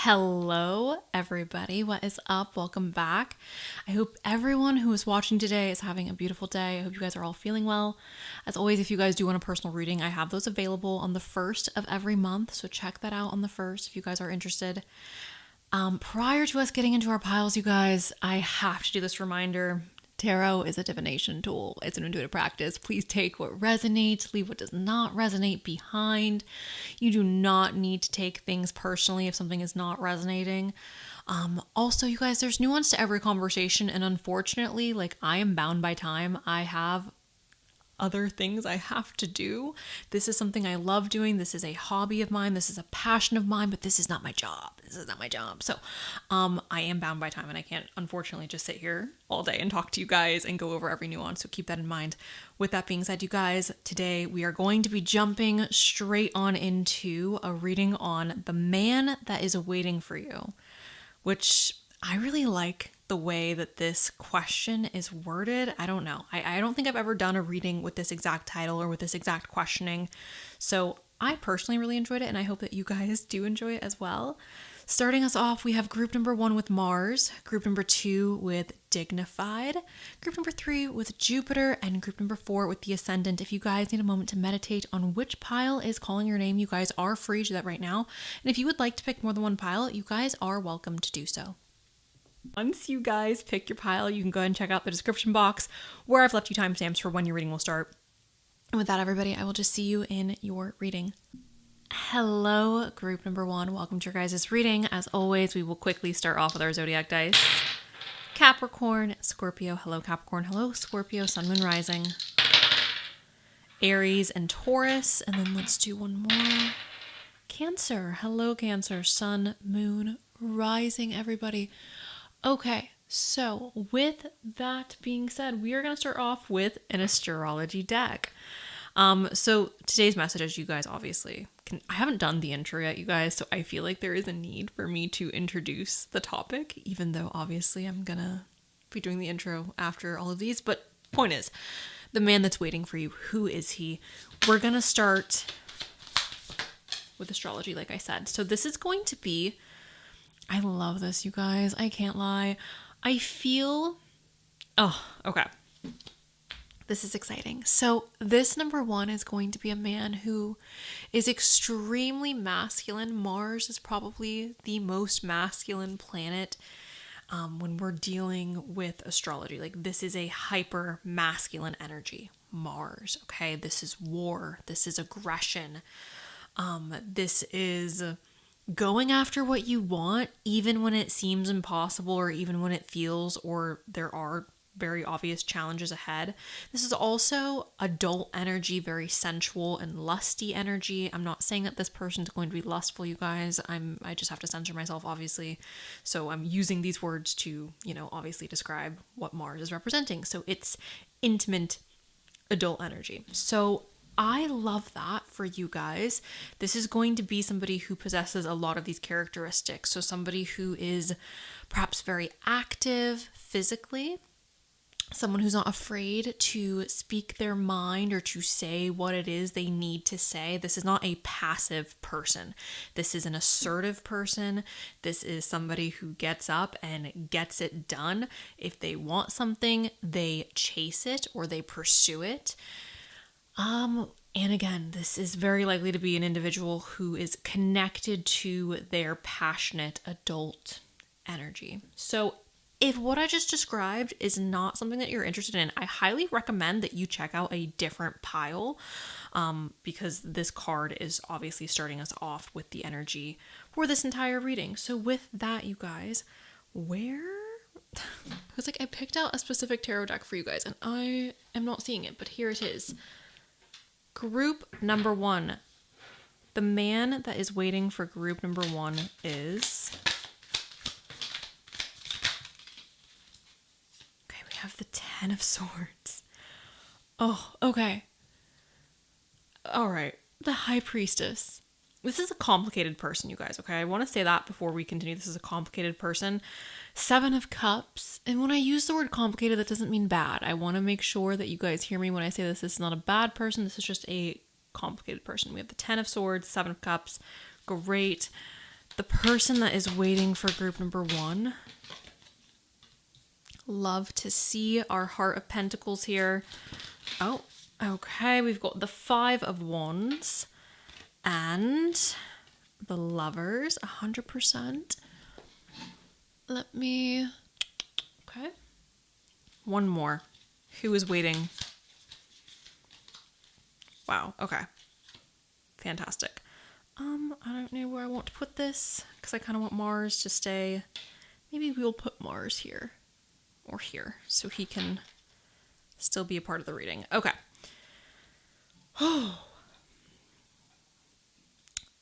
Hello, everybody. What is up? Welcome back. I hope everyone who is watching today is having a beautiful day. I hope you guys are all feeling well. As always, if you guys do want a personal reading, I have those available on the 1st of every month. So check that out on the 1st if you guys are interested. Prior to us getting into our piles, you guys, I have to do this reminder. Tarot is a divination tool. It's an intuitive practice. Please take what resonates, leave what does not resonate behind. You do not need to take things personally if something is not resonating. Also, you guys, there's nuance to every conversation, and unfortunately, I am bound by time. I have other things I have to do. This is something I love doing. This is a hobby of mine. This is a passion of mine, but this is not my job. So, I am bound by time and I can't unfortunately just sit here all day and talk to you guys and go over every nuance. So keep that in mind. With that being said, you guys, today we are going to be jumping straight on into a reading on the man that is waiting for you, which I really like the way that this question is worded. I don't know. I don't think I've ever done a reading with this exact title or with this exact questioning. So I personally really enjoyed it, and I hope that you guys do enjoy it as well. Starting us off, we have group number 1 with Mars, group number 2 with Dignified, group number 3 with Jupiter, and group number 4 with the Ascendant. If you guys need a moment to meditate on which pile is calling your name, you guys are free to do that right now. And if you would like to pick more than one pile, you guys are welcome to do so. Once you guys pick your pile, you can go ahead and check out the description box where I've left you timestamps for when your reading will start. And with that, everybody, I will just see you in your reading. Hello, group number 1. Welcome to your guys' reading. As always, we will quickly start off with our zodiac dice. Capricorn, Scorpio. Hello, Capricorn. Hello, Scorpio, Sun, Moon, Rising. Aries and Taurus. And then let's do one more. Cancer. Hello, Cancer. Sun, Moon, Rising, everybody. Okay, so with that being said, we are going to start off with an astrology deck. So today's message, as you guys obviously I haven't done the intro yet, you guys, so I feel like there is a need for me to introduce the topic, even though obviously I'm going to be doing the intro after all of these. But point is, the man that's waiting for you, who is he? We're going to start with astrology, like I said. So this is going to be, I love this, you guys. I can't lie. Okay. This is exciting. So this number 1 is going to be a man who is extremely masculine. Mars is probably the most masculine planet when we're dealing with astrology. This is a hyper masculine energy. Mars, okay? This is war. This is aggression. This is going after what you want, even when it seems impossible or even when it feels or there are very obvious challenges ahead. This is also adult energy, very sensual and lusty energy. I'm not saying that this person's going to be lustful, you guys. I just have to censor myself, obviously. So I'm using these words to, obviously describe what Mars is representing. So it's intimate adult energy. So I love that for you guys. This is going to be somebody who possesses a lot of these characteristics. So somebody who is perhaps very active physically, someone who's not afraid to speak their mind or to say what it is they need to say. This is not a passive person. This is an assertive person. This is somebody who gets up and gets it done. If they want something, they chase it or they pursue it. And again, this is very likely to be an individual who is connected to their passionate adult energy. So if what I just described is not something that you're interested in, I highly recommend that you check out a different pile, because this card is obviously starting us off with the energy for this entire reading. So with that, you guys, I picked out a specific tarot deck for you guys and I am not seeing it, but here it is. Group number 1. The man that is waiting for group number 1 is... Okay, we have the 10 of Swords. Oh, okay. All right. The High Priestess. This is a complicated person, you guys, okay? I want to say that before we continue. This is a complicated person. 7 of Cups. And when I use the word complicated, that doesn't mean bad. I want to make sure that you guys hear me when I say this. This is not a bad person. This is just a complicated person. We have the 10 of Swords, 7 of Cups. Great. the person that is waiting for group number 1. Love to see our Heart of Pentacles here. Oh, okay. We've got the 5 of Wands and the Lovers, 100%. Okay. One more. Who is waiting? Wow. Okay. Fantastic. I don't know where I want to put this because I kind of want Mars to stay. Maybe we'll put Mars here or here so he can still be a part of the reading. Okay.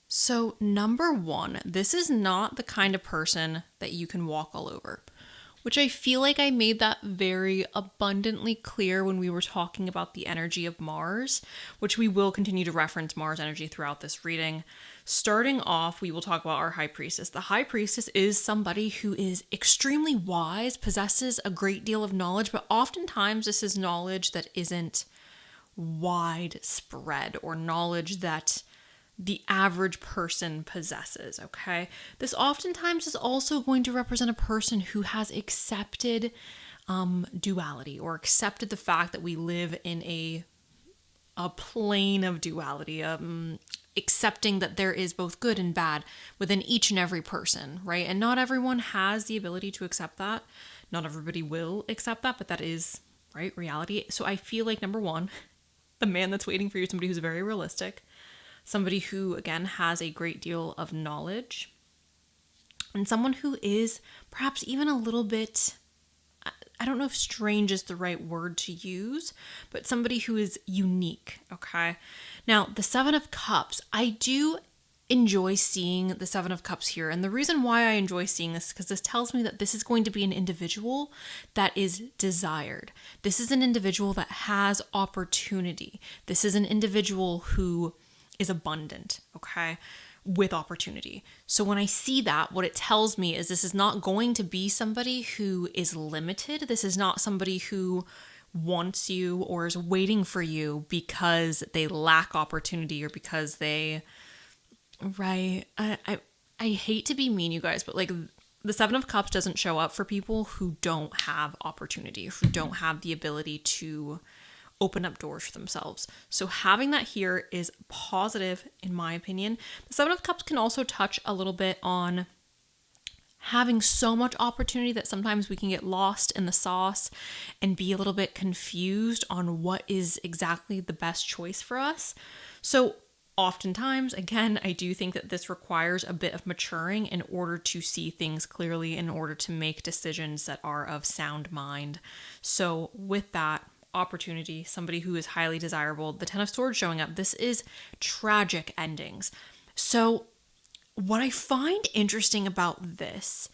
So number 1, this is not the kind of person that you can walk all over, which I feel like I made that very abundantly clear when we were talking about the energy of Mars, which we will continue to reference Mars energy throughout this reading. Starting off, we will talk about our High Priestess. The High Priestess is somebody who is extremely wise, possesses a great deal of knowledge, but oftentimes this is knowledge that isn't widespread or knowledge that the average person possesses, okay? This oftentimes is also going to represent a person who has accepted duality or accepted the fact that we live in a plane of duality, accepting that there is both good and bad within each and every person, right? And not everyone has the ability to accept that. Not everybody will accept that, but that is, right, reality. So I feel like number 1, the man that's waiting for you is somebody who's very realistic, somebody who, again, has a great deal of knowledge, and someone who is perhaps even a little bit, I don't know if strange is the right word to use, but somebody who is unique, okay? Now, the 7 of Cups, I do enjoy seeing the 7 of Cups here. And the reason why I enjoy seeing this is because this tells me that this is going to be an individual that is desired. This is an individual that has opportunity. This is an individual who is abundant, okay, with opportunity. So when I see that, what it tells me is this is not going to be somebody who is limited. This is not somebody who wants you or is waiting for you because they lack opportunity or because they, right, I hate to be mean, you guys, but like the 7 of Cups doesn't show up for people who don't have opportunity, who don't have the ability to open up doors for themselves. So having that here is positive in my opinion. The 7 of Cups can also touch a little bit on having so much opportunity that sometimes we can get lost in the sauce and be a little bit confused on what is exactly the best choice for us. So oftentimes, again, I do think that this requires a bit of maturing in order to see things clearly, in order to make decisions that are of sound mind. So with that, opportunity, somebody who is highly desirable, the 10 of Swords showing up, this is tragic endings. So what I find interesting about this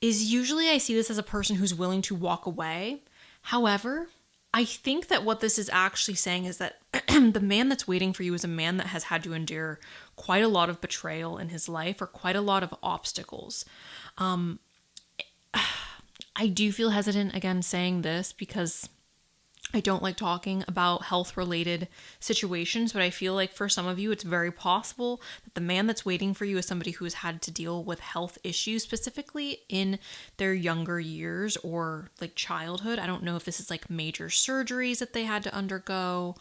is usually I see this as a person who's willing to walk away. However, I think that what this is actually saying is that the man that's waiting for you is a man that has had to endure quite a lot of betrayal in his life or quite a lot of obstacles. I do feel hesitant again saying this because I don't like talking about health-related situations, but I feel like for some of you, it's very possible that the man that's waiting for you is somebody who has had to deal with health issues, specifically in their younger years or like childhood. I don't know if this is like major surgeries that they had to undergo,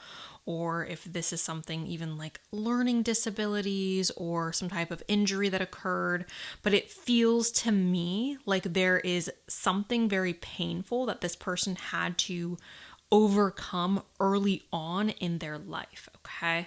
or if this is something even like learning disabilities or some type of injury that occurred. But it feels to me like there is something very painful that this person had to overcome early on in their life, okay?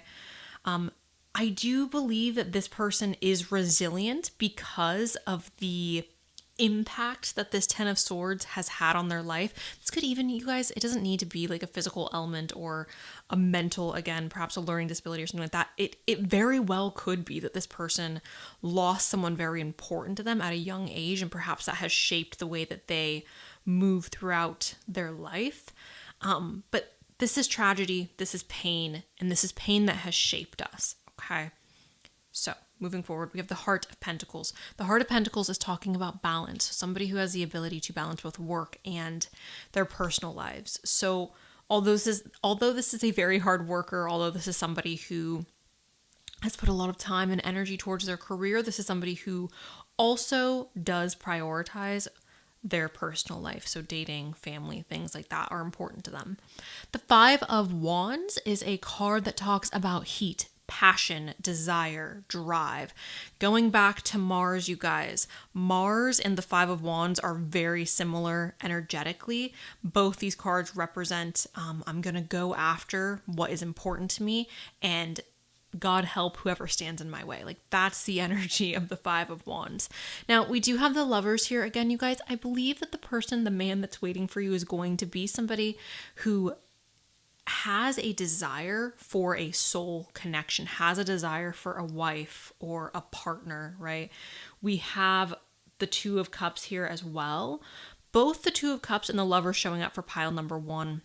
I do believe that this person is resilient because of the impact that this 10 of Swords has had on their life. This could even, you guys, it doesn't need to be like a physical element or a mental, again, perhaps a learning disability or something like that. It very well could be that this person lost someone very important to them at a young age, and perhaps that has shaped the way that they move throughout their life. But this is tragedy, this is pain, and this is pain that has shaped us, okay? So, moving forward, we have the Heart of Pentacles. The Heart of Pentacles is talking about balance, somebody who has the ability to balance both work and their personal lives. So, although this is a very hard worker, although this is somebody who has put a lot of time and energy towards their career. This is somebody who also does prioritize their personal life. So dating, family, things like that are important to them. The Five of Wands is a card that talks about heat, passion, desire, drive. Going back to Mars, you guys, Mars and the Five of Wands are very similar energetically. Both these cards represent, I'm going to go after what is important to me, and God help whoever stands in my way. Like, that's the energy of the Five of Wands. Now, we do have the Lovers here again, you guys. I believe that the man that's waiting for you is going to be somebody who has a desire for a soul connection, has a desire for a wife or a partner, right? We have the Two of Cups here as well. Both the Two of Cups and the Lover showing up for pile number 1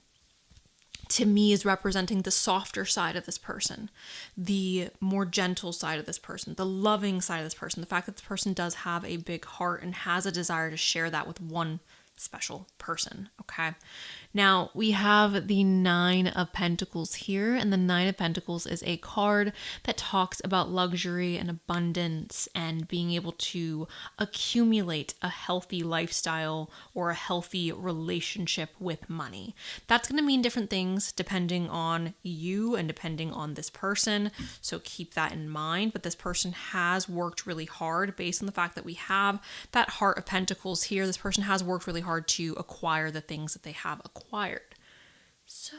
to me is representing the softer side of this person, the more gentle side of this person, the loving side of this person, the fact that this person does have a big heart and has a desire to share that with one special person, okay? Now, we have the Nine of Pentacles here, and the Nine of Pentacles is a card that talks about luxury and abundance and being able to accumulate a healthy lifestyle or a healthy relationship with money. That's going to mean different things depending on you and depending on this person, so keep that in mind. But this person has worked really hard based on the fact that we have that Heart of Pentacles here. This person has worked really hard to acquire the things that they have acquired. So,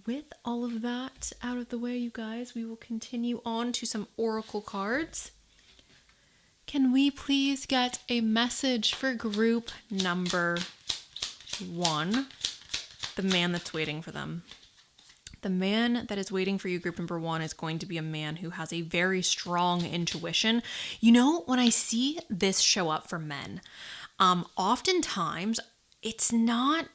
with all of that out of the way, you guys, we will continue on to some oracle cards. Can we please get a message for group number 1? The man that's waiting for them. The man that is waiting for you, group number 1, is going to be a man who has a very strong intuition. You know, when I see this show up for men, oftentimes it's not...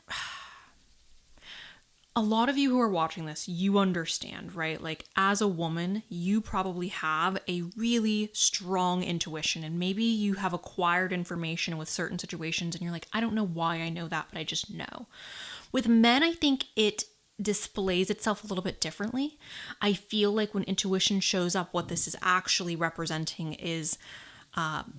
A lot of you who are watching this, you understand, right? Like, as a woman, you probably have a really strong intuition, and maybe you have acquired information with certain situations and you're like, I don't know why I know that, but I just know. With men, I think it displays itself a little bit differently. I feel like when intuition shows up, what this is actually representing is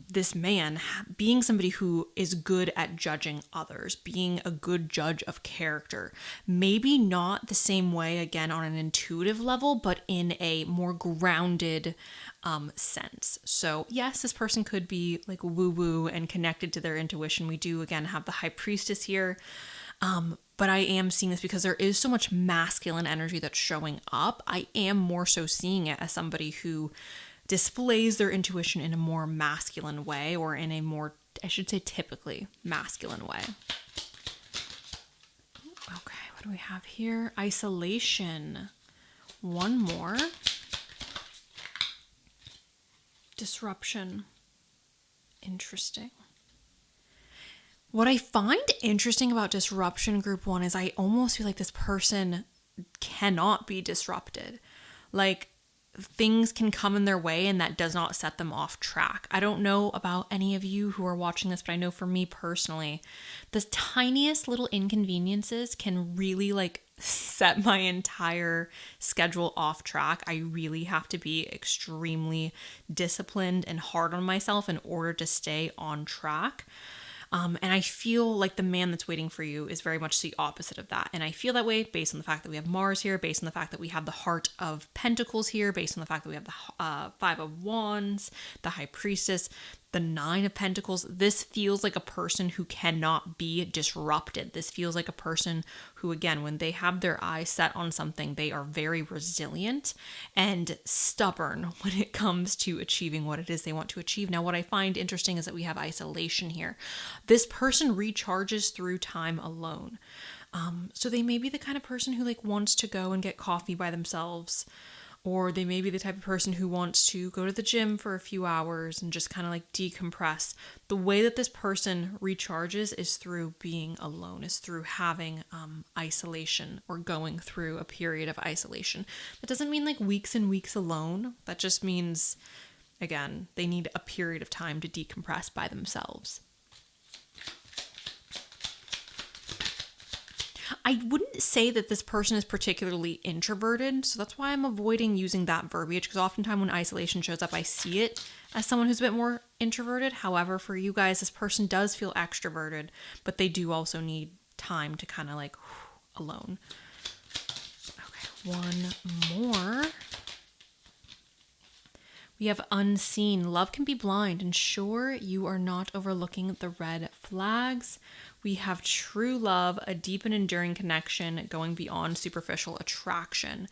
this man being somebody who is good at judging others, being a good judge of character. Maybe not the same way, again, on an intuitive level, but in a more grounded sense. So yes, this person could be like woo-woo and connected to their intuition. We do, again, have the High Priestess here. But I am seeing this because there is so much masculine energy that's showing up. I am more so seeing it as somebody who displays their intuition in a more masculine way, or in a more, I should say, typically masculine way. Okay, what do we have here? Isolation. One more. Disruption. Interesting. What I find interesting about disruption, group 1, is I almost feel like this person cannot be disrupted. Like, things can come in their way and that does not set them off track. I don't know about any of you who are watching this, but I know for me personally, the tiniest little inconveniences can really like set my entire schedule off track. I really have to be extremely disciplined and hard on myself in order to stay on track. And I feel like the man that's waiting for you is very much the opposite of that. And I feel that way based on the fact that we have Mars here, based on the fact that we have the Heart of Pentacles here, based on the fact that we have the Five of Wands, the High Priestess, the Nine of Pentacles. This feels like a person who cannot be disrupted. This feels like a person who, again, when they have their eyes set on something, they are very resilient and stubborn when it comes to achieving what it is they want to achieve. Now, what I find interesting is that we have isolation here. This person recharges through time alone. So they may be the kind of person who like wants to go and get coffee by themselves, or they may be the type of person who wants to go to the gym for a few hours and just kind of like decompress. The way that this person recharges is through being alone, is through having isolation or going through a period of isolation. That doesn't mean like weeks and weeks alone. That just means, again, they need a period of time to decompress by themselves. I wouldn't say that this person is particularly introverted, so that's why I'm avoiding using that verbiage, because oftentimes when isolation shows up, I see it as someone who's a bit more introverted. However, for you guys, this person does feel extroverted, but they do also need time to kind of like alone. Okay, one more. We have unseen. Love can be blind, and sure, you are not overlooking the red flags. We have true love, a deep and enduring connection going beyond superficial attraction.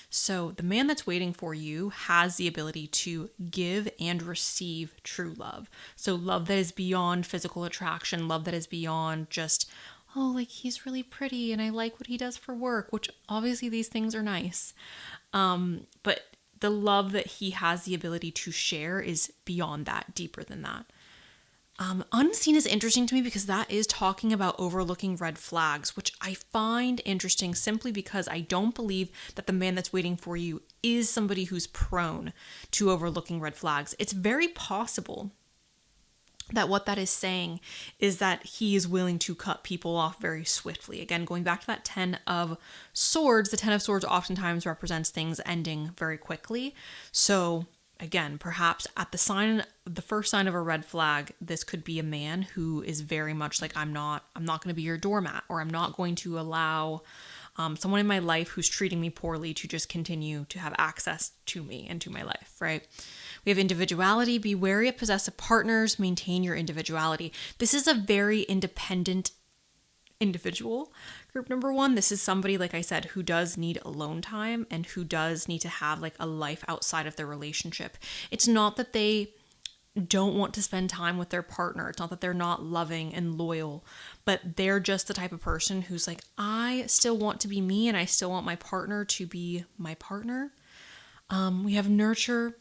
So the man that's waiting for you has the ability to give and receive true love. So love that is beyond physical attraction, love that is beyond just, oh, like he's really pretty and I like what he does for work, which obviously these things are nice. But the love that he has the ability to share is beyond that, deeper than that. Unseen is interesting to me because that is talking about overlooking red flags, which I find interesting simply because I don't believe that the man that's waiting for you is somebody who's prone to overlooking red flags. It's very possible that what that is saying is that he is willing to cut people off very swiftly. Again, going back to that 10 of Swords, the 10 of Swords oftentimes represents things ending very quickly. So again, perhaps at the first sign of a red flag, this could be a man who is very much like, I'm not going to be your doormat, or I'm not going to allow someone in my life who's treating me poorly to just continue to have access to me and to my life, right? We have individuality. Be wary of possessive partners. Maintain your individuality. This is a very independent individual. Group number 1, this is somebody, like I said, who does need alone time and who does need to have like a life outside of their relationship. It's not that they don't want to spend time with their partner. It's not that they're not loving and loyal, but they're just the type of person who's like, I still want to be me and I still want my partner to be my partner. We have nurture.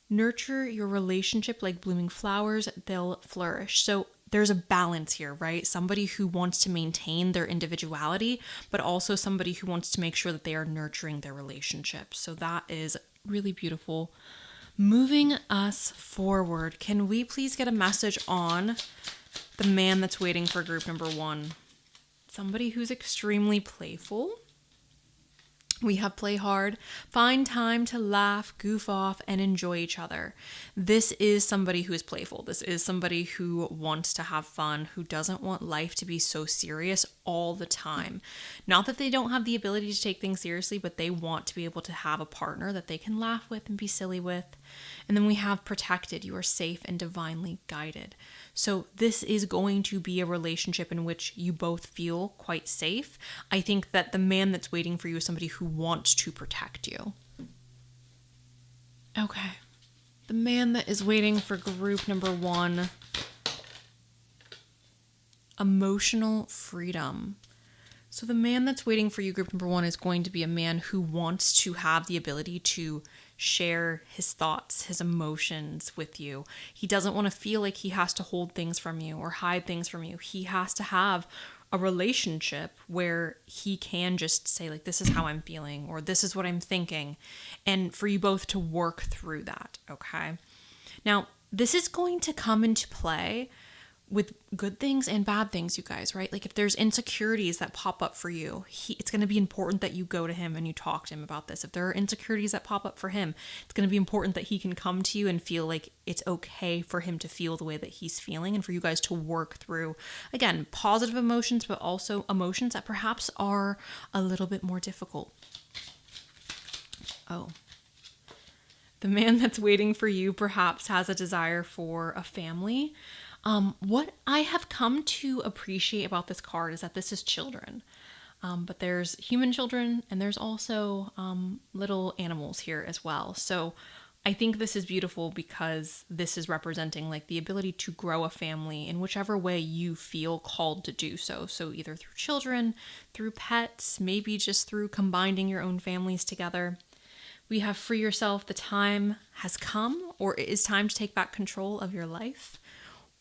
Nurture your relationship like blooming flowers, they'll flourish. So there's a balance here, right? Somebody who wants to maintain their individuality, but also somebody who wants to make sure that they are nurturing their relationship. So that is really beautiful. Moving us forward, can we please get a message on the man that's waiting for group number 1? Somebody who's extremely playful. We have play hard, find time to laugh, goof off, and enjoy each other. This is somebody who is playful. This is somebody who wants to have fun, who doesn't want life to be so serious all the time. Not that they don't have the ability to take things seriously, but they want to be able to have a partner that they can laugh with and be silly with. And then we have protected. You are safe and divinely guided. So this is going to be a relationship in which you both feel quite safe. I think that the man that's waiting for you is somebody who wants to protect you. Okay. The man that is waiting for group number 1. Emotional freedom. So the man that's waiting for you, group number 1, is going to be a man who wants to have the ability to share his thoughts, his emotions with you. He doesn't want to feel like he has to hold things from you or hide things from you. He has to have a relationship where he can just say like, this is how I'm feeling, or this is what I'm thinking, and for you both to work through that, okay? Now, this is going to come into play with good things and bad things, you guys, right? Like if there's insecurities that pop up for you, it's going to be important that you go to him and you talk to him about this. If there are insecurities that pop up for him, it's going to be important that he can come to you and feel like it's okay for him to feel the way that he's feeling, and for you guys to work through, again, positive emotions, but also emotions that perhaps are a little bit more difficult. Oh. The man that's waiting for you perhaps has a desire for a family. What I have come to appreciate about this card is that this is children, but there's human children and there's also little animals here as well. So I think this is beautiful because this is representing like the ability to grow a family in whichever way you feel called to do so. So either through children, through pets, maybe just through combining your own families together. We have free yourself. The time has come, or it is time to take back control of your life.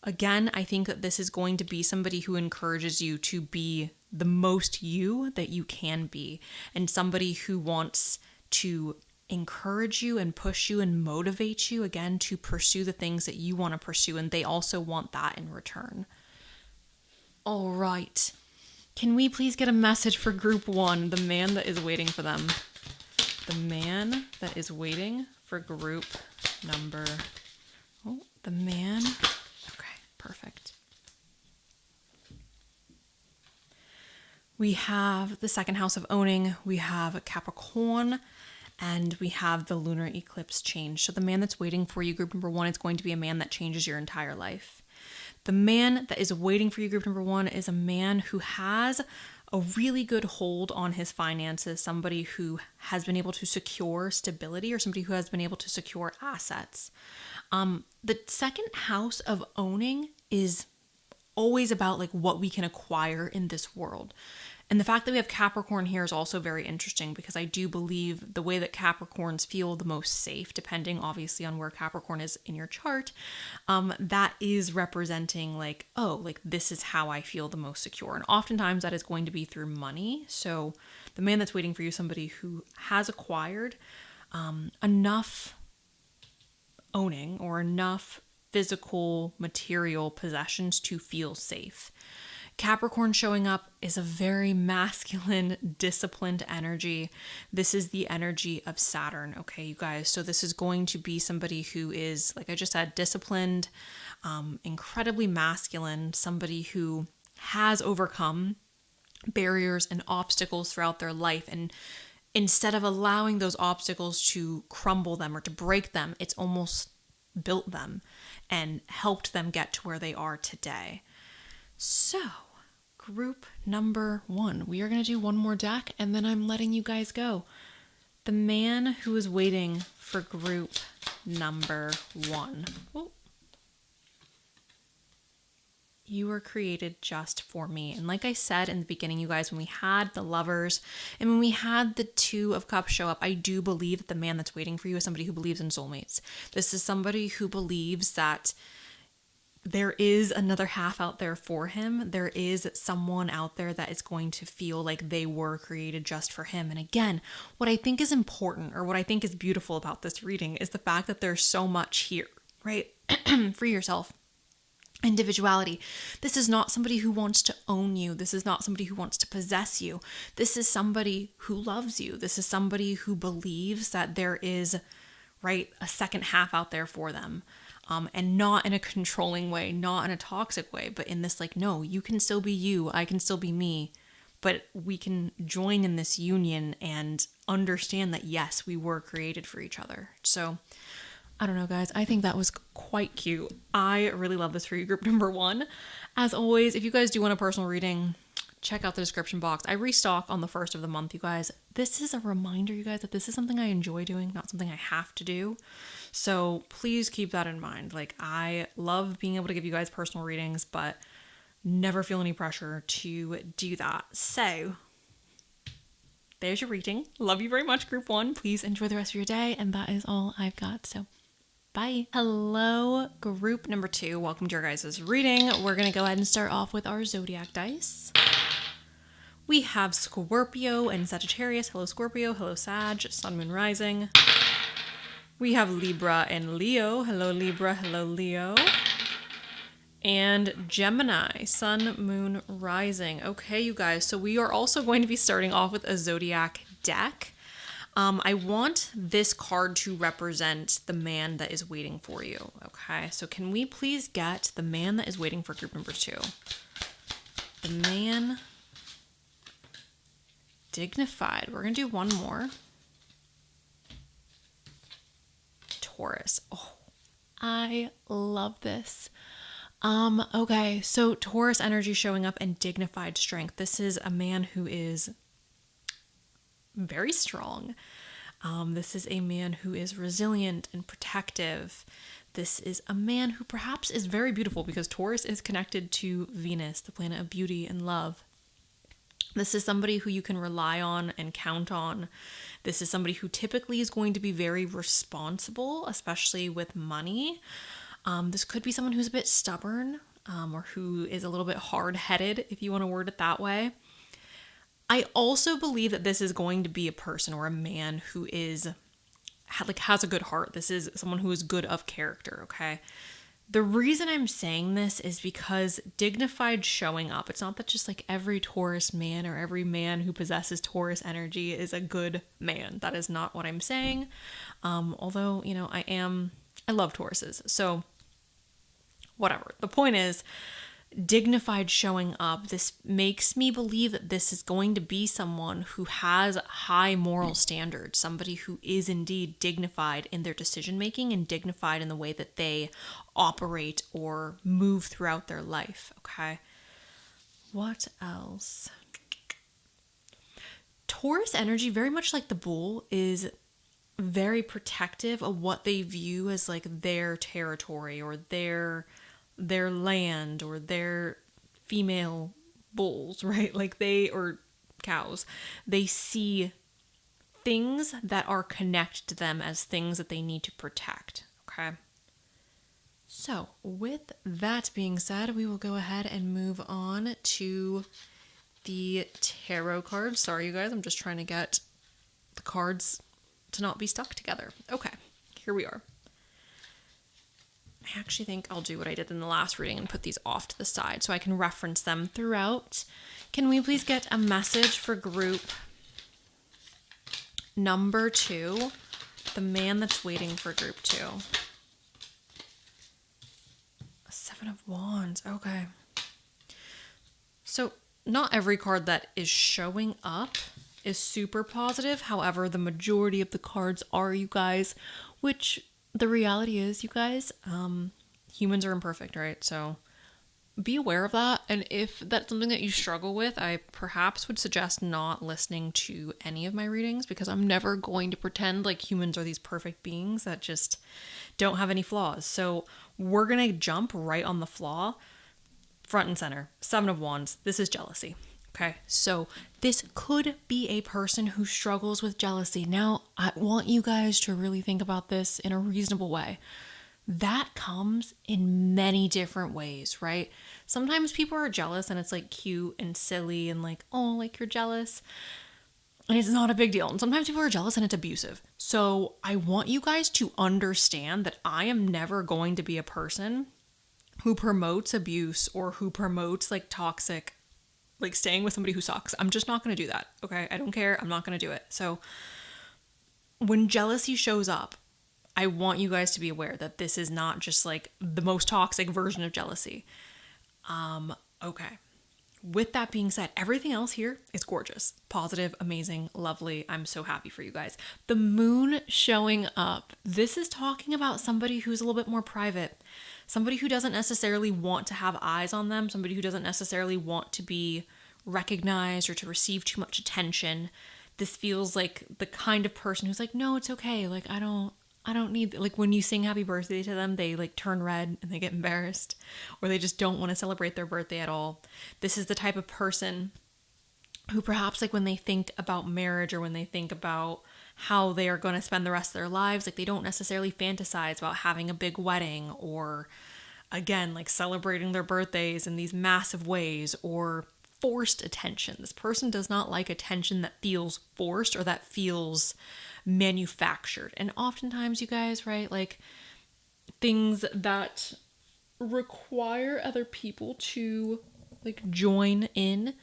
Again, I think that this is going to be somebody who encourages you to be the most you that you can be, and somebody who wants to encourage you and push you and motivate you, again, to pursue the things that you want to pursue, and they also want that in return. All right. Can we please get a message for group 1, the man that is waiting for them? The man that is waiting for group number... Oh, the man... Okay, perfect. We have the second house of owning, we have Capricorn, and we have the lunar eclipse change. So the man that's waiting for you, group number 1, is going to be a man that changes your entire life. The man that is waiting for you, group number 1, is a man who has a really good hold on his finances, somebody who has been able to secure stability or somebody who has been able to secure assets. The second house of owning is always about like what we can acquire in this world. And the fact that we have Capricorn here is also very interesting because I do believe the way that Capricorns feel the most safe, depending obviously on where Capricorn is in your chart, that is representing like, oh, like this is how I feel the most secure. And oftentimes that is going to be through money. So the man that's waiting for you, somebody who has acquired enough owning or enough physical material possessions to feel safe. Capricorn showing up is a very masculine, disciplined energy. This is the energy of Saturn, okay, you guys? So this is going to be somebody who is, like I just said, disciplined, incredibly masculine, somebody who has overcome barriers and obstacles throughout their life. And instead of allowing those obstacles to crumble them or to break them, it's almost built them and helped them get to where they are today. So, group number 1. We are going to do one more deck and then I'm letting you guys go. The man who is waiting for group number 1. Oh. You were created just for me. And like I said in the beginning, you guys, when we had the Lovers and when we had the 2 of Cups show up, I do believe that the man that's waiting for you is somebody who believes in soulmates. This is somebody who believes that there is another half out there for him. There is someone out there that is going to feel like they were created just for him. And again, what I think is important or what I think is beautiful about this reading is the fact that there's so much here, right? Free yourself. Individuality. This is not somebody who wants to own you. This is not somebody who wants to possess you. This is somebody who loves you. This is somebody who believes that there is, right, a second half out there for them. And not in a controlling way, not in a toxic way, but in this like, no, you can still be you, I can still be me, but we can join in this union and understand that, yes, we were created for each other. So I don't know, guys, I think that was quite cute. I really love this for you, group number 1. As always, if you guys do want a personal reading, check out the description box. I restock on the 1st of the month, you guys. This is a reminder, you guys, that this is something I enjoy doing, not something I have to do. So please keep that in mind. Like, I love being able to give you guys personal readings, but never feel any pressure to do that. So there's your reading. Love you very much, group 1. Please enjoy the rest of your day. And that is all I've got. So bye. Hello, group number 2. Welcome to your guys' reading. We're going to go ahead and start off with our zodiac dice. We have Scorpio and Sagittarius. Hello, Scorpio. Hello, Sag. Sun, Moon, Rising. We have Libra and Leo. Hello, Libra. Hello, Leo. And Gemini. Sun, Moon, Rising. Okay, you guys. So we are also going to be starting off with a zodiac deck. I want this card to represent the man that is waiting for you. Okay, so can we please get the man that is waiting for group number 2? The man... Dignified. We're going to do one more. Taurus. Oh, I love this. Okay, so Taurus energy showing up and dignified strength. This is a man who is very strong. This is a man who is resilient and protective. This is a man who perhaps is very beautiful because Taurus is connected to Venus, the planet of beauty and love. This is somebody who you can rely on and count on. This is somebody who typically is going to be very responsible, especially with money. This could be someone who's a bit stubborn, or who is a little bit hard-headed, if you want to word it that way. I also believe that this is going to be a person or a man who is has a good heart. This is someone who is good of character, okay? The reason I'm saying this is because dignified showing up, it's not that just like every Taurus man or every man who possesses Taurus energy is a good man. That is not what I'm saying. Although, you know, I love Tauruses. So whatever. The point is, dignified showing up, this makes me believe that this is going to be someone who has high moral standards, somebody who is indeed dignified in their decision making and dignified in the way that they operate or move throughout their life. Okay, what else? Taurus energy, very much like the bull, is very protective of what they view as like their territory or their land or their female bulls, right? Like or cows. They see things that are connected to them as things that they need to protect. Okay. So with that being said, we will go ahead and move on to the tarot cards. Sorry, you guys, I'm just trying to get the cards to not be stuck together. Okay, here we are. I actually think I'll do what I did in the last reading and put these off to the side so I can reference them throughout. Can we please get a message for group number 2? The man that's waiting for group 2. 7 of Wands. Okay. So not every card that is showing up is super positive. However, the majority of the cards are, you guys, which the reality is, you guys, humans are imperfect, right? So be aware of that. And if that's something that you struggle with, I perhaps would suggest not listening to any of my readings, because I'm never going to pretend like humans are these perfect beings that just don't have any flaws. So we're going to jump right on the flaw, front and center. 7 of Wands. This is jealousy. Okay, so this could be a person who struggles with jealousy. Now, I want you guys to really think about this in a reasonable way. That comes in many different ways, right? Sometimes people are jealous and it's like cute and silly and like, oh, like you're jealous. And it's not a big deal. And sometimes people are jealous and it's abusive. So I want you guys to understand that I am never going to be a person who promotes abuse or who promotes like toxic, like staying with somebody who sucks. I'm just not going to do that. Okay. I don't care. I'm not going to do it. So when jealousy shows up, I want you guys to be aware that this is not just like the most toxic version of jealousy. Okay. With that being said, everything else here is gorgeous, positive, amazing, lovely. I'm so happy for you guys. The moon showing up. This is talking about somebody who's a little bit more private, somebody who doesn't necessarily want to have eyes on them, somebody who doesn't necessarily want to be recognized or to receive too much attention. This feels like the kind of person who's like, no, it's okay. Like, I don't need, like when you sing happy birthday to them, they like turn red and they get embarrassed, or they just don't want to celebrate their birthday at all. This is the type of person who perhaps like when they think about marriage or when they think about how they are going to spend the rest of their lives, like they don't necessarily fantasize about having a big wedding or again, like celebrating their birthdays in these massive ways or forced attention. This person does not like attention that feels forced or that feels manufactured. And oftentimes, you guys, right, like things that require other people to like join in,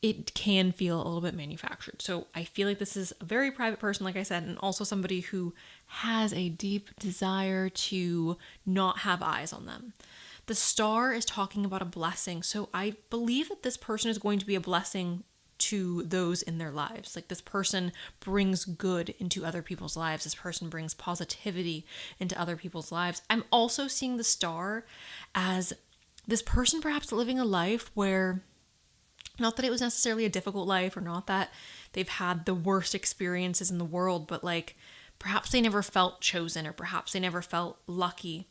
it can feel a little bit manufactured. So I feel like this is a very private person, like I said, and also somebody who has a deep desire to not have eyes on them. The star is talking about a blessing. So I believe that this person is going to be a blessing to those in their lives. Like this person brings good into other people's lives. This person brings positivity into other people's lives. I'm also seeing the star as this person perhaps living a life where, not that it was necessarily a difficult life or not that they've had the worst experiences in the world, but like perhaps they never felt chosen or perhaps they never felt lucky.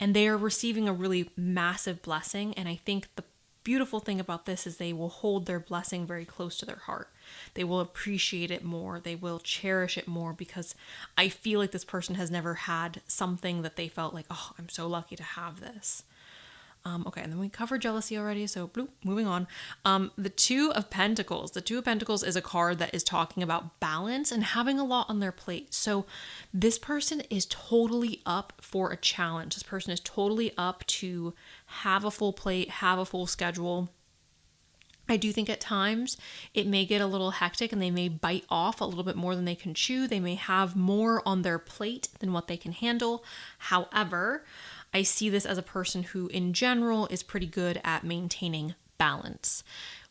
And they are receiving a really massive blessing. And I think the beautiful thing about this is they will hold their blessing very close to their heart. They will appreciate it more. They will cherish it more because I feel like this person has never had something that they felt like, oh, I'm so lucky to have this. Okay, and then we covered jealousy already, so bloop, moving on. The Two of Pentacles. The Two of Pentacles is a card that is talking about balance and having a lot on their plate. So this person is totally up for a challenge. This person is totally up to have a full plate, have a full schedule. I do think at times it may get a little hectic and they may bite off a little bit more than they can chew. They may have more on their plate than what they can handle. However, I see this as a person who in general is pretty good at maintaining balance.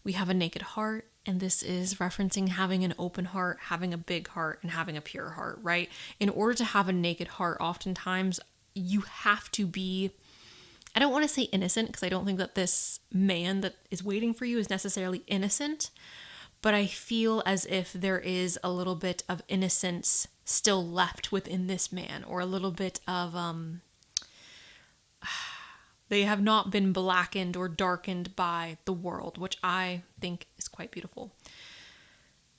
We have a naked heart, and this is referencing having an open heart, having a big heart, and having a pure heart, right? In order to have a naked heart, oftentimes you have to be, I don't want to say innocent, because I don't think that this man that is waiting for you is necessarily innocent, but I feel as if there is a little bit of innocence still left within this man, or a little bit of, they have not been blackened or darkened by the world, which I think is quite beautiful.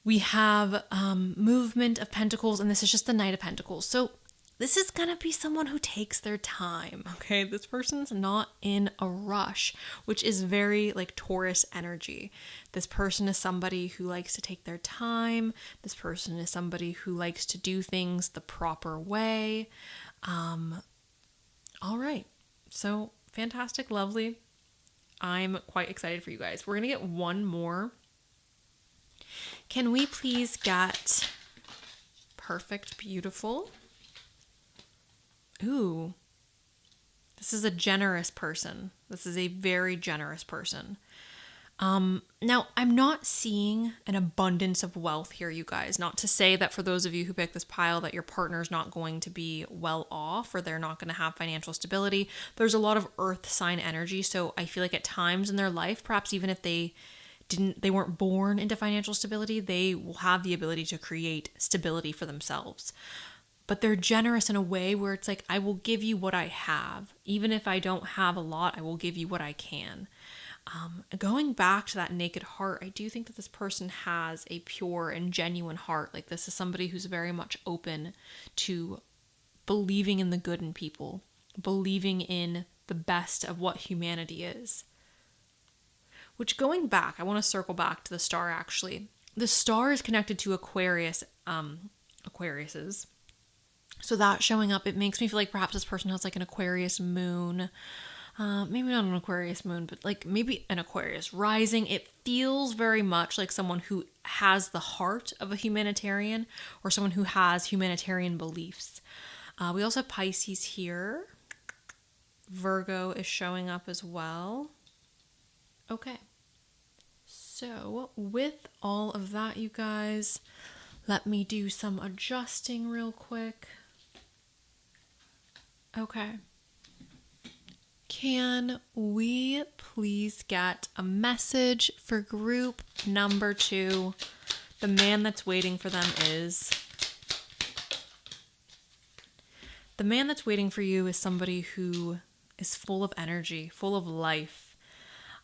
We have movement of pentacles, and this is just the Knight of Pentacles. So this is going to be someone who takes their time, okay? This person's not in a rush, which is very like Taurus energy. This person is somebody who likes to take their time. This person is somebody who likes to do things the proper way. All right. So fantastic, lovely. I'm quite excited for you guys. We're going to get one more. Can we please get perfect, beautiful? Ooh, this is a generous person. This is a very generous person. Now, I'm not seeing an abundance of wealth here, you guys. Not to say that for those of you who pick this pile that your partner's not going to be well off or they're not going to have financial stability. There's a lot of earth sign energy. So I feel like at times in their life, perhaps even if they weren't born into financial stability, they will have the ability to create stability for themselves. But they're generous in a way where it's like, I will give you what I have. Even if I don't have a lot, I will give you what I can. Going back to that naked heart, I do think that this person has a pure and genuine heart. Like this is somebody who's very much open to believing in the good in people, believing in the best of what humanity is. Which going back, I want to circle back to the star actually. The star is connected to Aquariuses. So that showing up, it makes me feel like perhaps this person has like an Aquarius moon. Maybe not an Aquarius moon, but like maybe an Aquarius rising. It feels very much like someone who has the heart of a humanitarian or someone who has humanitarian beliefs. We also have Pisces here. Virgo is showing up as well. Okay. So with all of that, you guys, let me do some adjusting real quick. Okay. Can we please get a message for group number 2? The man that's waiting for them is... The man that's waiting for you is somebody who is full of energy, full of life.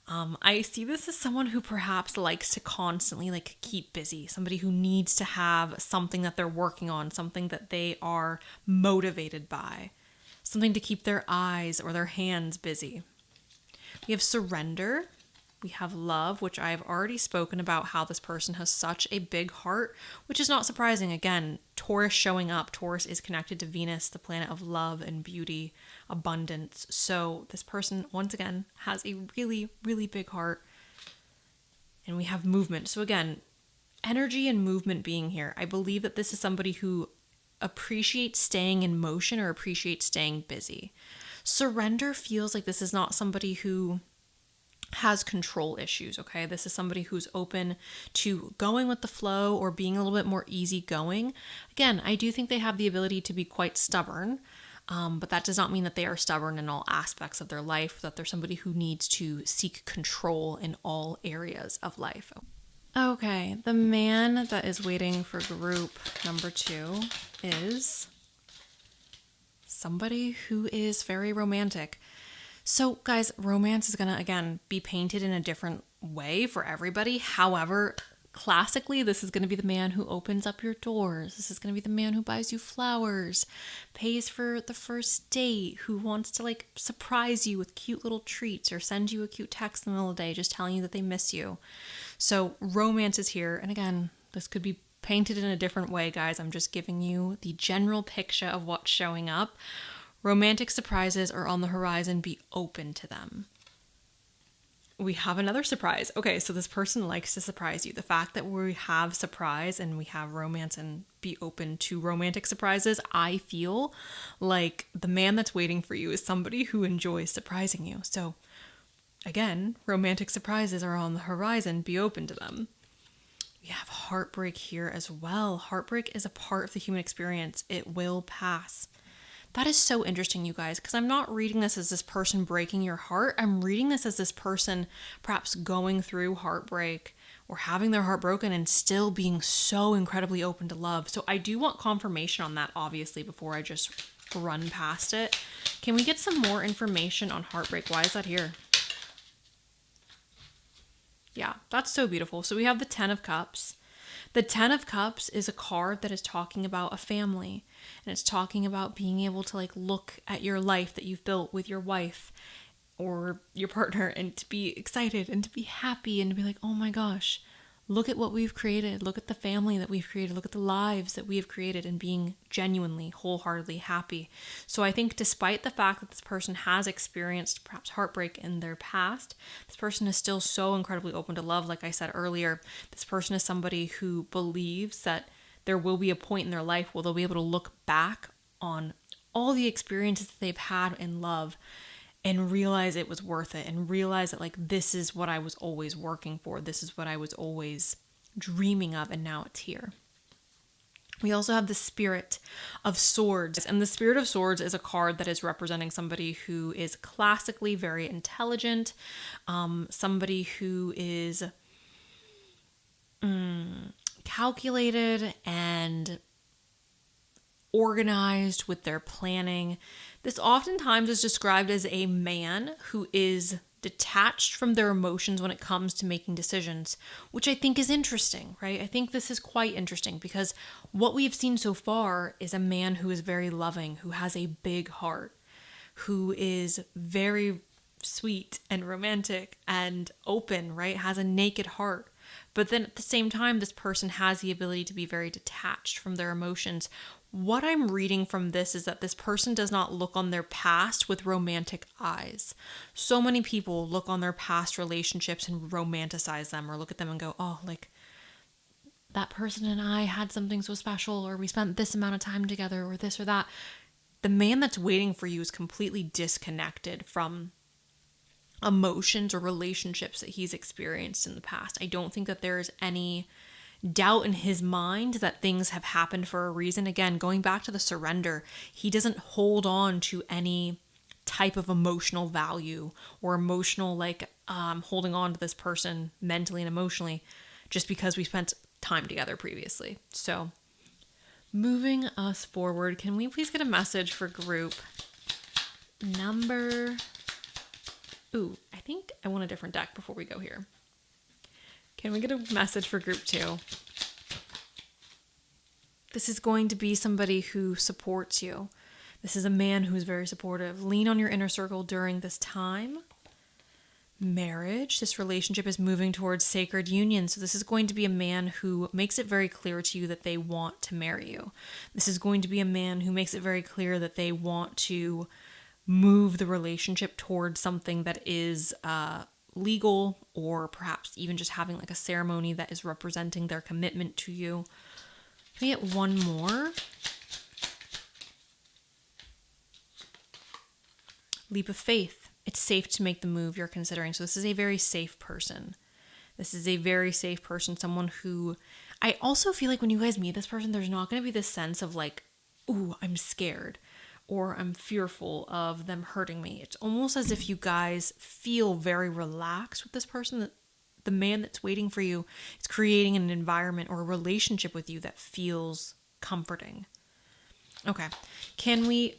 I see this as someone who perhaps likes to constantly like keep busy, somebody who needs to have something that they're working on, something that they are motivated by. Something to keep their eyes or their hands busy. We have surrender. We have love, which I've already spoken about how this person has such a big heart, which is not surprising. Again, Taurus showing up. Taurus is connected to Venus, the planet of love and beauty, abundance. So this person, once again, has a really, really big heart. And we have movement. So again, energy and movement being here. I believe that this is somebody who appreciates staying in motion or appreciates staying busy. Surrender feels like this is not somebody who has control issues, okay? This is somebody who's open to going with the flow or being a little bit more easygoing. Again, I do think they have the ability to be quite stubborn, but that does not mean that they are stubborn in all aspects of their life, that they're somebody who needs to seek control in all areas of life. Okay, the man that is waiting for group number 2 is somebody who is very romantic. So guys, romance is going to, again, be painted in a different way for everybody. However, Classically, this is going to be the man who opens up your doors. This is going to be the man who buys you flowers, pays for the first date, who wants to like surprise you with cute little treats or send you a cute text in the middle of the day just telling you that they miss you. So romance is here. And again, this could be painted in a different way, guys. I'm just giving you the general picture of what's showing up. Romantic surprises are on the horizon. Be open to them. We have another surprise. Okay, so this person likes to surprise you. The fact that we have surprise and we have romance and be open to romantic surprises, I feel like the man that's waiting for you is somebody who enjoys surprising you. So again, romantic surprises are on the horizon. Be open to them. We have heartbreak here as well. Heartbreak is a part of the human experience. It will pass. That is so interesting, you guys, because I'm not reading this as this person breaking your heart. I'm reading this as this person perhaps going through heartbreak or having their heart broken and still being so incredibly open to love. So I do want confirmation on that, obviously, before I just run past it. Can we get some more information on heartbreak? Why is that here? Yeah, that's so beautiful. So we have the 10 of Cups. The 10 of Cups is a card that is talking about a family, and it's talking about being able to like look at your life that you've built with your wife or your partner and to be excited and to be happy and to be like, oh my gosh, look at what we've created. Look at the family that we've created. Look at the lives that we have created, and being genuinely, wholeheartedly happy. So I think despite the fact that this person has experienced perhaps heartbreak in their past, this person is still so incredibly open to love. Like I said earlier, this person is somebody who believes that there will be a point in their life where they'll be able to look back on all the experiences that they've had in love and realize it was worth it, and realize that like, this is what I was always working for. This is what I was always dreaming of, and now it's here. We also have the Spirit of Swords, and the Spirit of Swords is a card that is representing somebody who is classically very intelligent, somebody who is calculated and organized with their planning. This oftentimes is described as a man who is detached from their emotions when it comes to making decisions, which I think is interesting, right? I think this is quite interesting because what we've seen so far is a man who is very loving, who has a big heart, who is very sweet and romantic and open, right? Has a naked heart. But then at the same time, this person has the ability to be very detached from their emotions. What I'm reading from this is that this person does not look on their past with romantic eyes. So many people look on their past relationships and romanticize them, or look at them and go, oh, like that person and I had something so special, or we spent this amount of time together, or this or that. The man that's waiting for you is completely disconnected from emotions or relationships that he's experienced in the past. I don't think that there is any doubt in his mind that things have happened for a reason. Again, going back to the surrender, he doesn't hold on to any type of emotional value or emotional holding on to this person mentally and emotionally just because we spent time together previously. So moving us forward, can we please get a message for group number... Ooh, I think I want a different deck before we go here. Can we get a message for group 2? This is going to be somebody who supports you. This is a man who's very supportive. Lean on your inner circle during this time. Marriage. This relationship is moving towards sacred union. So this is going to be a man who makes it very clear to you that they want to marry you. This is going to be a man who makes it very clear that they want to move the relationship towards something that is legal, or perhaps even just having like a ceremony that is representing their commitment to you. Can we get one more? Leap of faith. It's safe to make the move you're considering. So this is a very safe person. This is a very safe person. Someone who, I also feel like when you guys meet this person, there's not going to be this sense of like, ooh, I'm scared, or I'm fearful of them hurting me. It's almost as if you guys feel very relaxed with this person, that the man that's waiting for you is creating an environment or a relationship with you that feels comforting. Okay. Can we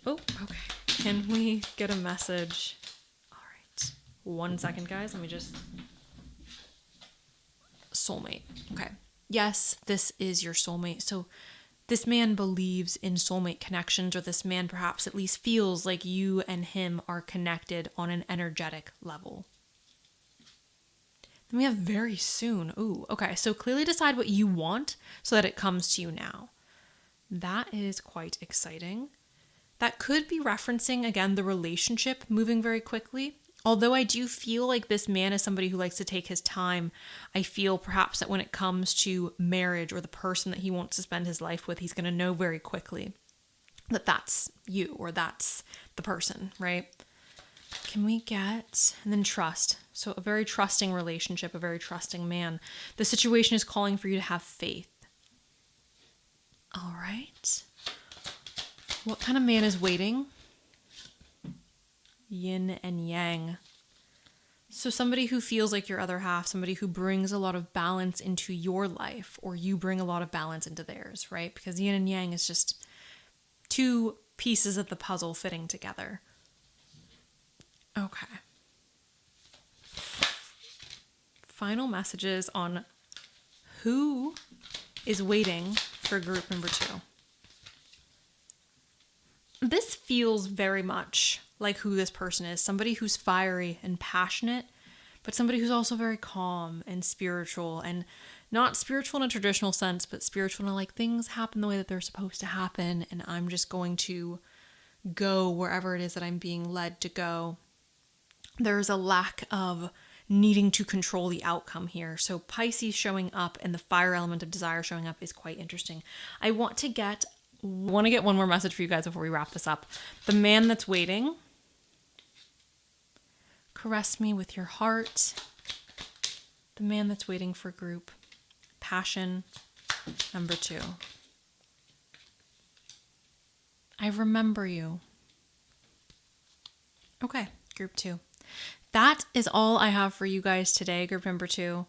get a message? All right. 1 second, guys. Let me just... soulmate. Okay. Yes, this is your soulmate. So this man believes in soulmate connections, or this man perhaps at least feels like you and him are connected on an energetic level. Then we have very soon. Ooh, okay. So clearly decide what you want so that it comes to you now. That is quite exciting. That could be referencing, again, the relationship moving very quickly. Although I do feel like this man is somebody who likes to take his time, I feel perhaps that when it comes to marriage or the person that he wants to spend his life with, he's going to know very quickly that that's you or that's the person, right? Can we get, and then trust. So a very trusting relationship, a very trusting man. The situation is calling for you to have faith. All right. What kind of man is waiting? Yin and yang. So somebody who feels like your other half, somebody who brings a lot of balance into your life, or you bring a lot of balance into theirs, right? Because yin and yang is just two pieces of the puzzle fitting together. Okay. Final messages on who is waiting for group number 2. This feels very much like who this person is. Somebody who's fiery and passionate, but somebody who's also very calm and spiritual, and not spiritual in a traditional sense, but spiritual in like things happen the way that they're supposed to happen, and I'm just going to go wherever it is that I'm being led to go. There's a lack of needing to control the outcome here. So Pisces showing up and the fire element of desire showing up is quite interesting. I want to get one more message for you guys before we wrap this up. The man that's waiting. Caress me with your heart. The man that's waiting for group. Passion. Number 2. I remember you. Okay, group 2. That is all I have for you guys today, group number 2.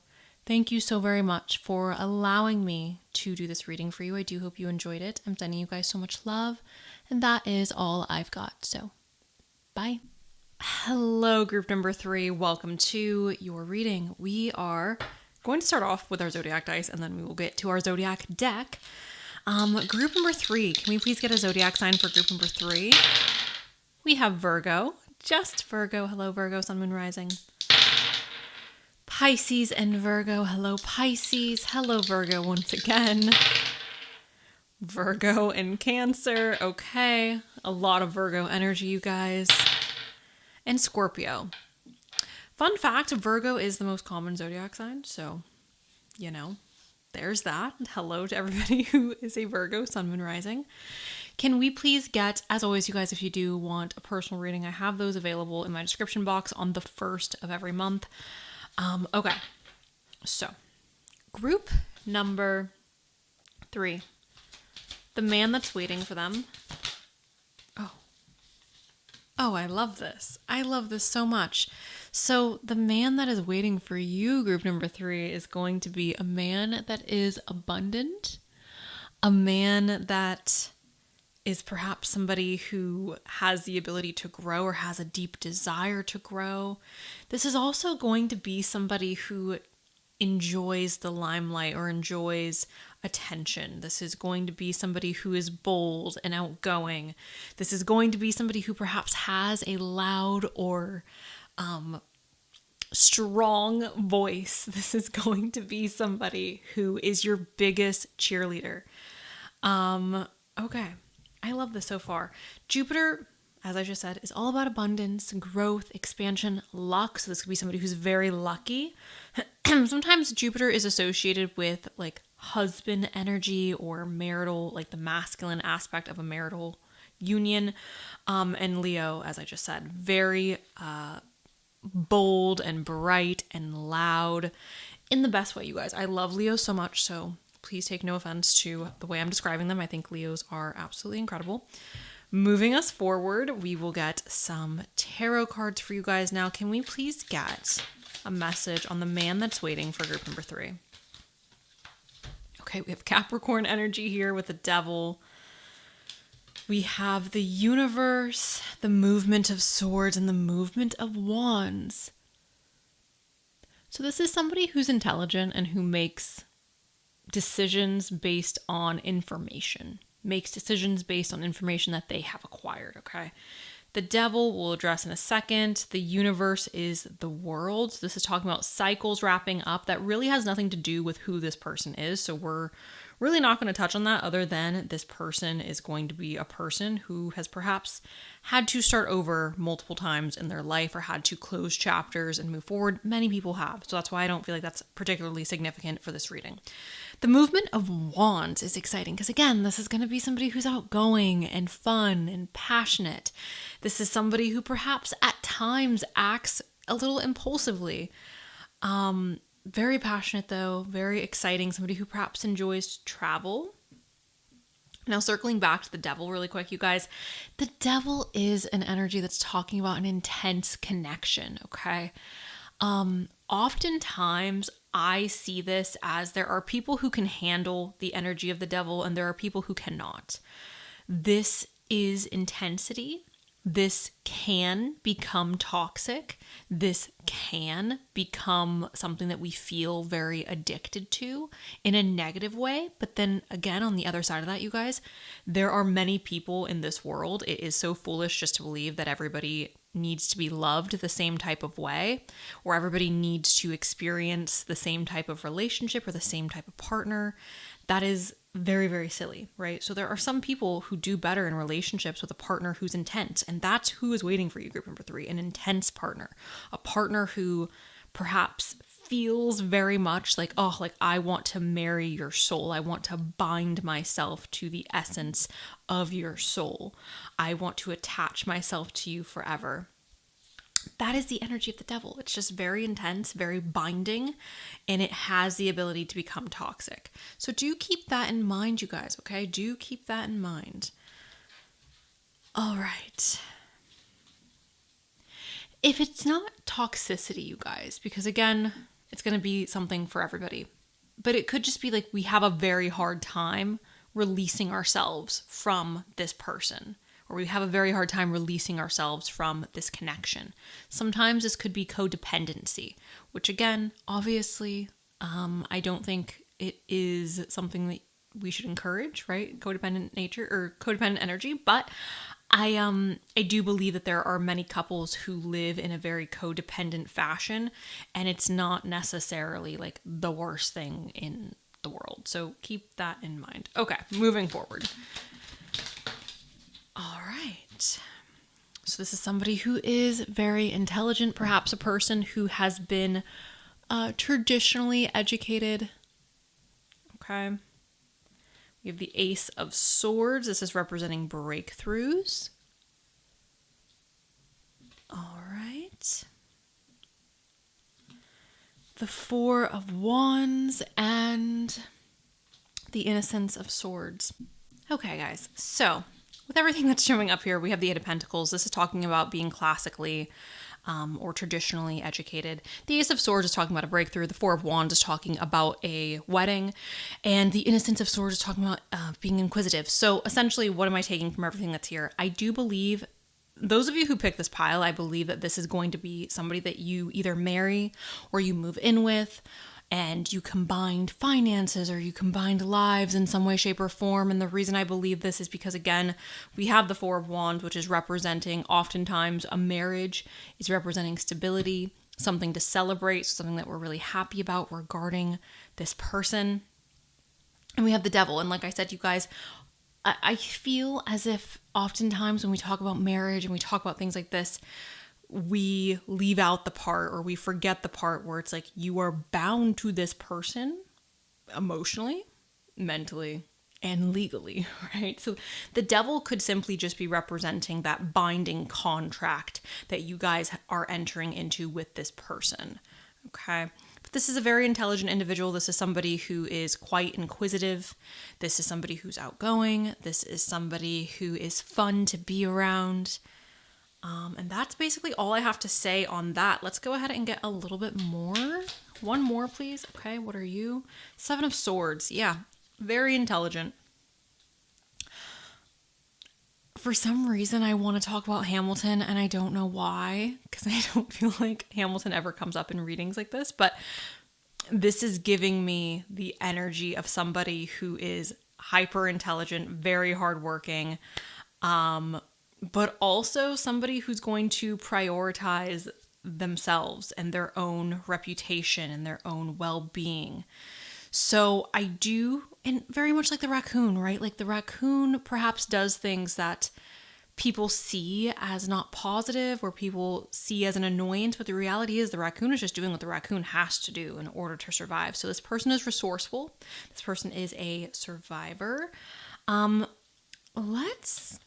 Thank you so very much for allowing me to do this reading for you. I do hope you enjoyed it. I'm sending you guys so much love, and that is all I've got. So, bye. Hello, group number 3. Welcome to your reading. We are going to start off with our zodiac dice, and then we will get to our zodiac deck. Group number 3. Can we please get a zodiac sign for group number 3? We have Virgo. Just Virgo. Hello, Virgo, Sun, Moon, Rising. Pisces and Virgo. Hello, Pisces. Hello, Virgo, once again. Virgo and Cancer. Okay. A lot of Virgo energy, you guys. And Scorpio. Fun fact, Virgo is the most common zodiac sign. So, there's that. Hello to everybody who is a Virgo, Sun, Moon, Rising. Can we please get, as always, you guys, if you do want a personal reading, I have those available in my description box on the 1st of every month. Okay, so group number 3, the man that's waiting for them. Oh, I love this. I love this so much. So the man that is waiting for you, group number 3, is going to be a man that is abundant, a man that is perhaps somebody who has the ability to grow or has a deep desire to grow. This is also going to be somebody who enjoys the limelight or enjoys attention. This is going to be somebody who is bold and outgoing. This is going to be somebody who perhaps has a loud or strong voice. This is going to be somebody who is your biggest cheerleader. Okay. I love this so far. Jupiter, as I just said, is all about abundance, growth, expansion, luck. So this could be somebody who's very lucky. Sometimes Jupiter is associated with like husband energy or marital, like the masculine aspect of a marital union. And Leo, as I just said, very bold and bright and loud in the best way, you guys. I love Leo so much, so please take no offense to the way I'm describing them. I think Leos are absolutely incredible. Moving us forward, we will get some tarot cards for you guys now. Can we please get a message on the man that's waiting for group number 3? Okay, we have Capricorn energy here with the Devil. We have the Universe, the movement of swords, and the movement of wands. So So this is somebody who's intelligent and who makes decisions based on information, makes decisions based on information that they have acquired, okay? The devil we'll address in a second. The universe is the world. So this is talking about cycles wrapping up. That really has nothing to do with who this person is. So we're really not going to touch on that, other than this person is going to be a person who has perhaps had to start over multiple times in their life or had to close chapters and move forward. Many people have. So that's why I don't feel like that's particularly significant for this reading. The movement of wands is exciting because, again, this is going to be somebody who's outgoing and fun and passionate. This is somebody who perhaps at times acts a little impulsively. Very passionate though, very exciting. Somebody who perhaps enjoys travel. Now, circling back to the devil really quick, you guys, the devil is an energy that's talking about an intense connection, okay? Oftentimes I see this as there are people who can handle the energy of the devil and there are people who cannot. This is intensity. This can become toxic. This can become something that we feel very addicted to in a negative way. But then again, on the other side of that, you guys, there are many people in this world. It is so foolish just to believe that everybody needs to be loved the same type of way, or everybody needs to experience the same type of relationship or the same type of partner. That is very, very silly, right? So there are some people who do better in relationships with a partner who's intense, and that's who is waiting for you, group number 3, an intense partner, a partner who perhaps feels very much like, oh, like I want to marry your soul. I want to bind myself to the essence of your soul. I want to attach myself to you forever. That is the energy of the devil. It's just very intense, very binding, and it has the ability to become toxic. So do keep that in mind, you guys, okay? Do keep that in mind. All right. If it's not toxicity, you guys, because again, it's going to be something for everybody, but it could just be like we have a very hard time releasing ourselves from this person, or we have a very hard time releasing ourselves from this connection. Sometimes this could be codependency, which again, obviously, I don't think it is something that we should encourage, right? Codependent nature or codependent energy, but I do believe that there are many couples who live in a very codependent fashion, and it's not necessarily like the worst thing in the world. So keep that in mind. Okay, moving forward. All right. So this is somebody who is very intelligent, perhaps a person who has been traditionally educated. Okay. We have the Ace of Swords. This is representing breakthroughs. All right. The Four of Wands and the Innocence of Swords. Okay, guys. So with everything that's showing up here, we have the Eight of Pentacles. This is talking about being classically or traditionally educated. The Ace of Swords is talking about a breakthrough. The Four of Wands is talking about a wedding. And the Innocence of Swords is talking about being inquisitive. So essentially, what am I taking from everything that's here? I do believe, those of you who pick this pile, I believe that this is going to be somebody that you either marry or you move in with, and you combined finances or you combined lives in some way, shape, or form. And the reason I believe this is because, again, we have the Four of Wands, which is representing oftentimes a marriage. It's representing stability, something to celebrate, something that we're really happy about regarding this person. And we have the Devil. And like I said, you guys, I feel as if oftentimes when we talk about marriage and we talk about things like this, we leave out the part or we forget the part where it's like you are bound to this person emotionally, mentally, and legally, right? So the Devil could simply just be representing that binding contract that you guys are entering into with this person, okay? But this is a very intelligent individual. This is somebody who is quite inquisitive. This is somebody who's outgoing. This is somebody who is fun to be around. And that's basically all I have to say on that. Let's go ahead and get a little bit more. One more, please. Okay, what are you? Seven of Swords. Yeah, very intelligent. For some reason, I want to talk about Hamilton, and I don't know why, because I don't feel like Hamilton ever comes up in readings like this, but this is giving me the energy of somebody who is hyper intelligent, very hardworking, but also somebody who's going to prioritize themselves and their own reputation and their own well-being. So I do, and very much like the raccoon, right? Like the raccoon perhaps does things that people see as not positive or people see as an annoyance, but the reality is the raccoon is just doing what the raccoon has to do in order to survive. So this person is resourceful. This person is a survivor. Let's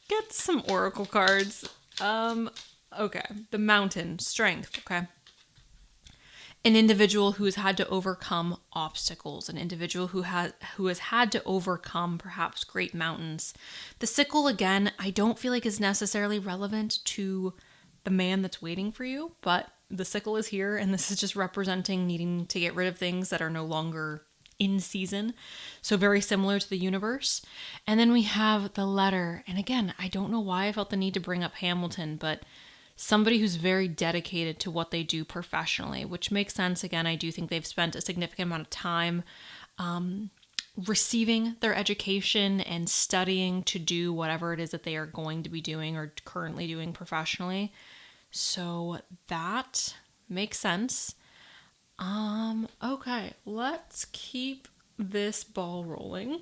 get some oracle cards. Okay. The Mountain, strength. Okay. An individual who has had to overcome obstacles, an individual who has had to overcome perhaps great mountains. The sickle, again, I don't feel like is necessarily relevant to the man that's waiting for you, but the sickle is here, and this is just representing needing to get rid of things that are no longer in season. So very similar to the universe. And then we have the letter. And again, I don't know why I felt the need to bring up Hamilton, but somebody who's very dedicated to what they do professionally, which makes sense. Again, I do think they've spent a significant amount of time receiving their education and studying to do whatever it is that they are going to be doing or currently doing professionally. So that makes sense. Okay, let's keep this ball rolling.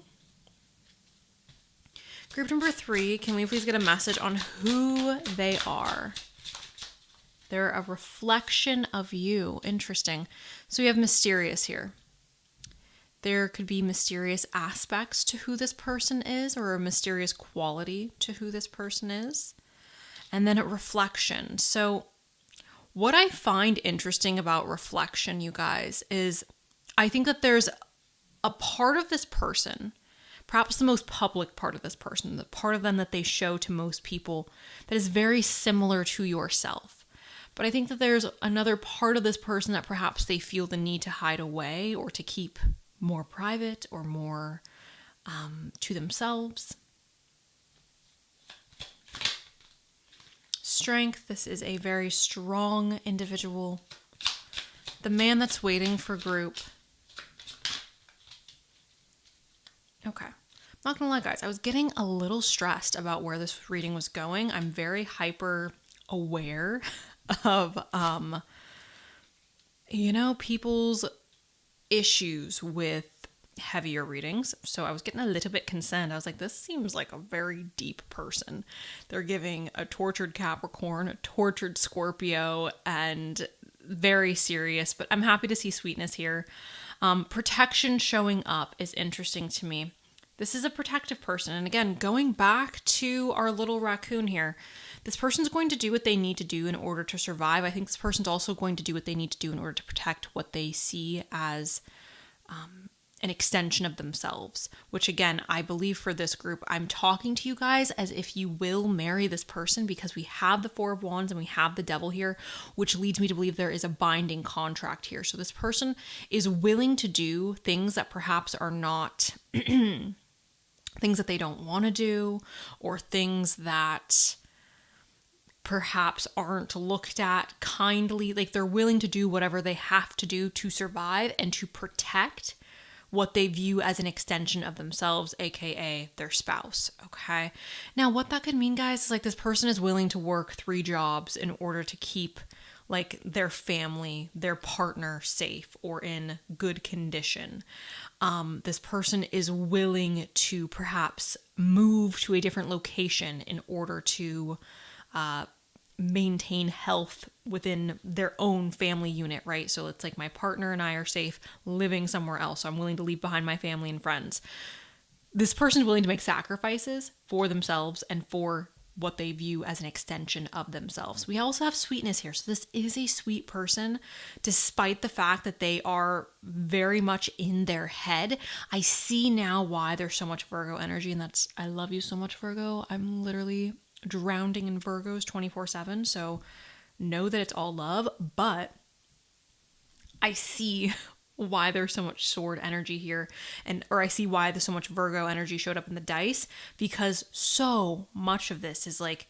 Group number 3, can we please get a message on who they are? They're a reflection of you. Interesting. So we have mysterious here. There could be mysterious aspects to who this person is or a mysterious quality to who this person is. And then a reflection. So what I find interesting about reflection, you guys, is I think that there's a part of this person, perhaps the most public part of this person, the part of them that they show to most people that is very similar to yourself. But I think that there's another part of this person that perhaps they feel the need to hide away or to keep more private or more to themselves. Strength, this is a very strong individual. The man that's waiting for group. Okay. I'm not gonna lie, guys. I was getting a little stressed about where this reading was going. I'm very hyper aware of, people's issues with heavier readings. So I was getting a little bit concerned. I was like, this seems like a very deep person. They're giving a tortured Capricorn, a tortured Scorpio, and very serious, but I'm happy to see sweetness here. Protection showing up is interesting to me. This is a protective person. And again, going back to our little raccoon here, this person's going to do what they need to do in order to survive. I think this person's also going to do what they need to do in order to protect what they see as an extension of themselves, which again, I believe for this group, I'm talking to you guys as if you will marry this person because we have the Four of Wands and we have the Devil here, which leads me to believe there is a binding contract here. So this person is willing to do things that perhaps are not things that they don't want to do, or things that perhaps aren't looked at kindly. Like they're willing to do whatever they have to do to survive and to protect what they view as an extension of themselves, aka their spouse. Okay. Now, what that could mean, guys, is like this person is willing to work 3 jobs in order to keep like their family, their partner safe or in good condition. This person is willing to perhaps move to a different location in order to maintain health within their own family unit, right? So it's like my partner and I are safe living somewhere else. So I'm willing to leave behind my family and friends. This person is willing to make sacrifices for themselves and for what they view as an extension of themselves. We also have sweetness here. So this is a sweet person, despite the fact that they are very much in their head. I see now why there's so much Virgo energy, and that's, I love you so much, Virgo. I'm literally drowning in Virgos 24/7. So know that it's all love, but I see why there's so much sword energy here, or I see why there's so much Virgo energy showed up in the dice, because so much of this is like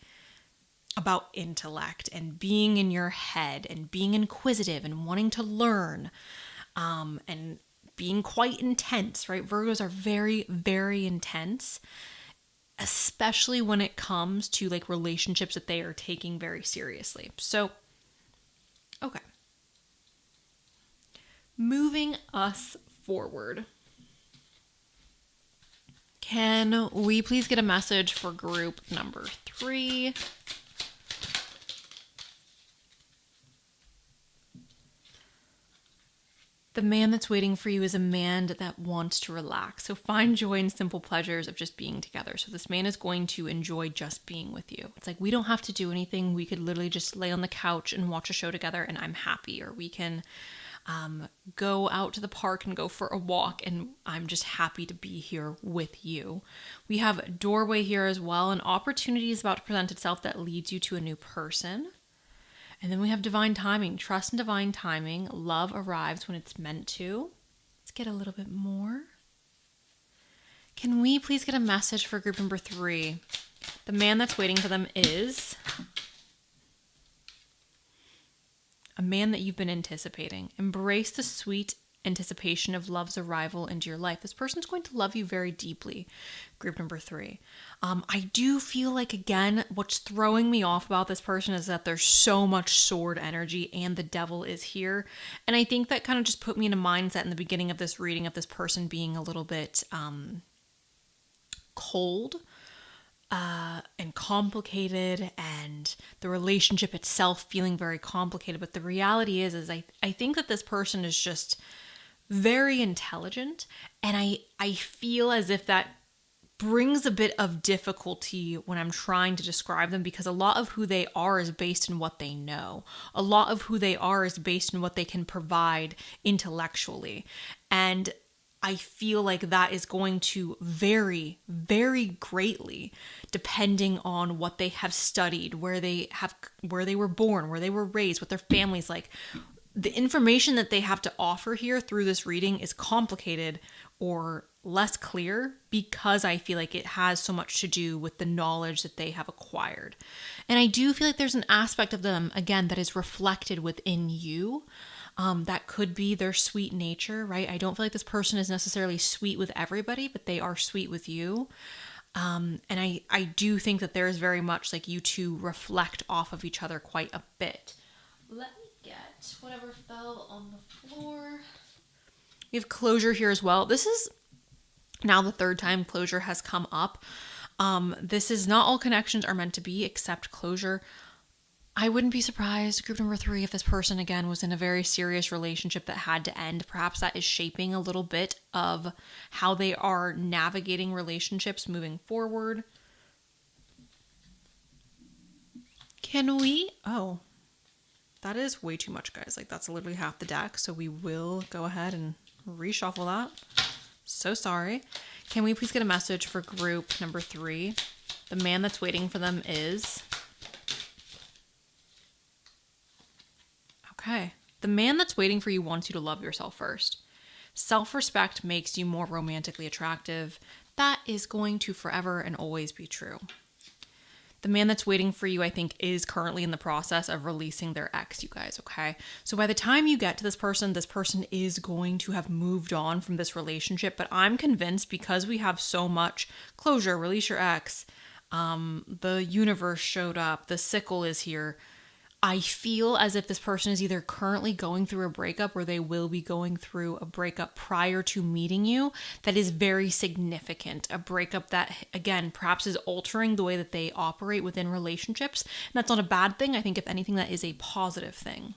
about intellect and being in your head and being inquisitive and wanting to learn, and being quite intense, right? Virgos are very, very intense, especially when it comes to like relationships that they are taking very seriously. So, okay. Moving us forward. Can we please get a message for group number 3? The man that's waiting for you is a man that wants to relax. So find joy in simple pleasures of just being together. So this man is going to enjoy just being with you. It's like, we don't have to do anything. We could literally just lay on the couch and watch a show together and I'm happy. Or we can go out to the park and go for a walk and I'm just happy to be here with you. We have a doorway here as well. An opportunity is about to present itself that leads you to a new person. And then we have divine timing. Trust in divine timing. Love arrives when it's meant to. Let's get a little bit more. Can we please get a message for group number 3? The man that's waiting for them is a man that you've been anticipating. Embrace the sweet anticipation of love's arrival into your life. This person's going to love you very deeply. Group number 3. I do feel like, again, what's throwing me off about this person is that there's so much sword energy and the devil is here. And I think that kind of just put me in a mindset in the beginning of this reading of this person being a little bit cold and complicated, and the relationship itself feeling very complicated. But the reality is I think that this person is just very intelligent, and I feel as if that brings a bit of difficulty when I'm trying to describe them, because a lot of who they are is based in what they know. A lot of who they are is based in what they can provide intellectually. And I feel like that is going to vary very greatly depending on what they have studied, where they were born, where they were raised, what their family's like. The information that they have to offer here through this reading is complicated or less clear because I feel like it has so much to do with the knowledge that they have acquired. And I do feel like there's an aspect of them, again, that is reflected within you. That could be their sweet nature, right? I don't feel like this person is necessarily sweet with everybody, but they are sweet with you. And I do think that there is very much like you two reflect off of each other quite a bit. Let me get whatever fell on the floor. We have closure here as well. This is now the 3rd time closure has come up. This is not all connections are meant to be except closure. I wouldn't be surprised, group number 3, if this person again was in a very serious relationship that had to end. Perhaps that is shaping a little bit of how they are navigating relationships moving forward. Can we? Oh, that is way too much, guys. Like, that's literally half the deck. So we will go ahead and reshuffle that. So sorry. Can we please get a message for group number 3? The man that's waiting for them is... Okay. The man that's waiting for you wants you to love yourself first. Self-respect makes you more romantically attractive. That is going to forever and always be true. The man that's waiting for you, I think, is currently in the process of releasing their ex, you guys, okay? So by the time you get to this person is going to have moved on from this relationship. But I'm convinced, because we have so much closure, release your ex, the universe showed up, the sickle is here. I feel as if this person is either currently going through a breakup or they will be going through a breakup prior to meeting you that is very significant. A breakup that, again, perhaps is altering the way that they operate within relationships. And that's not a bad thing. I think, if anything, that is a positive thing,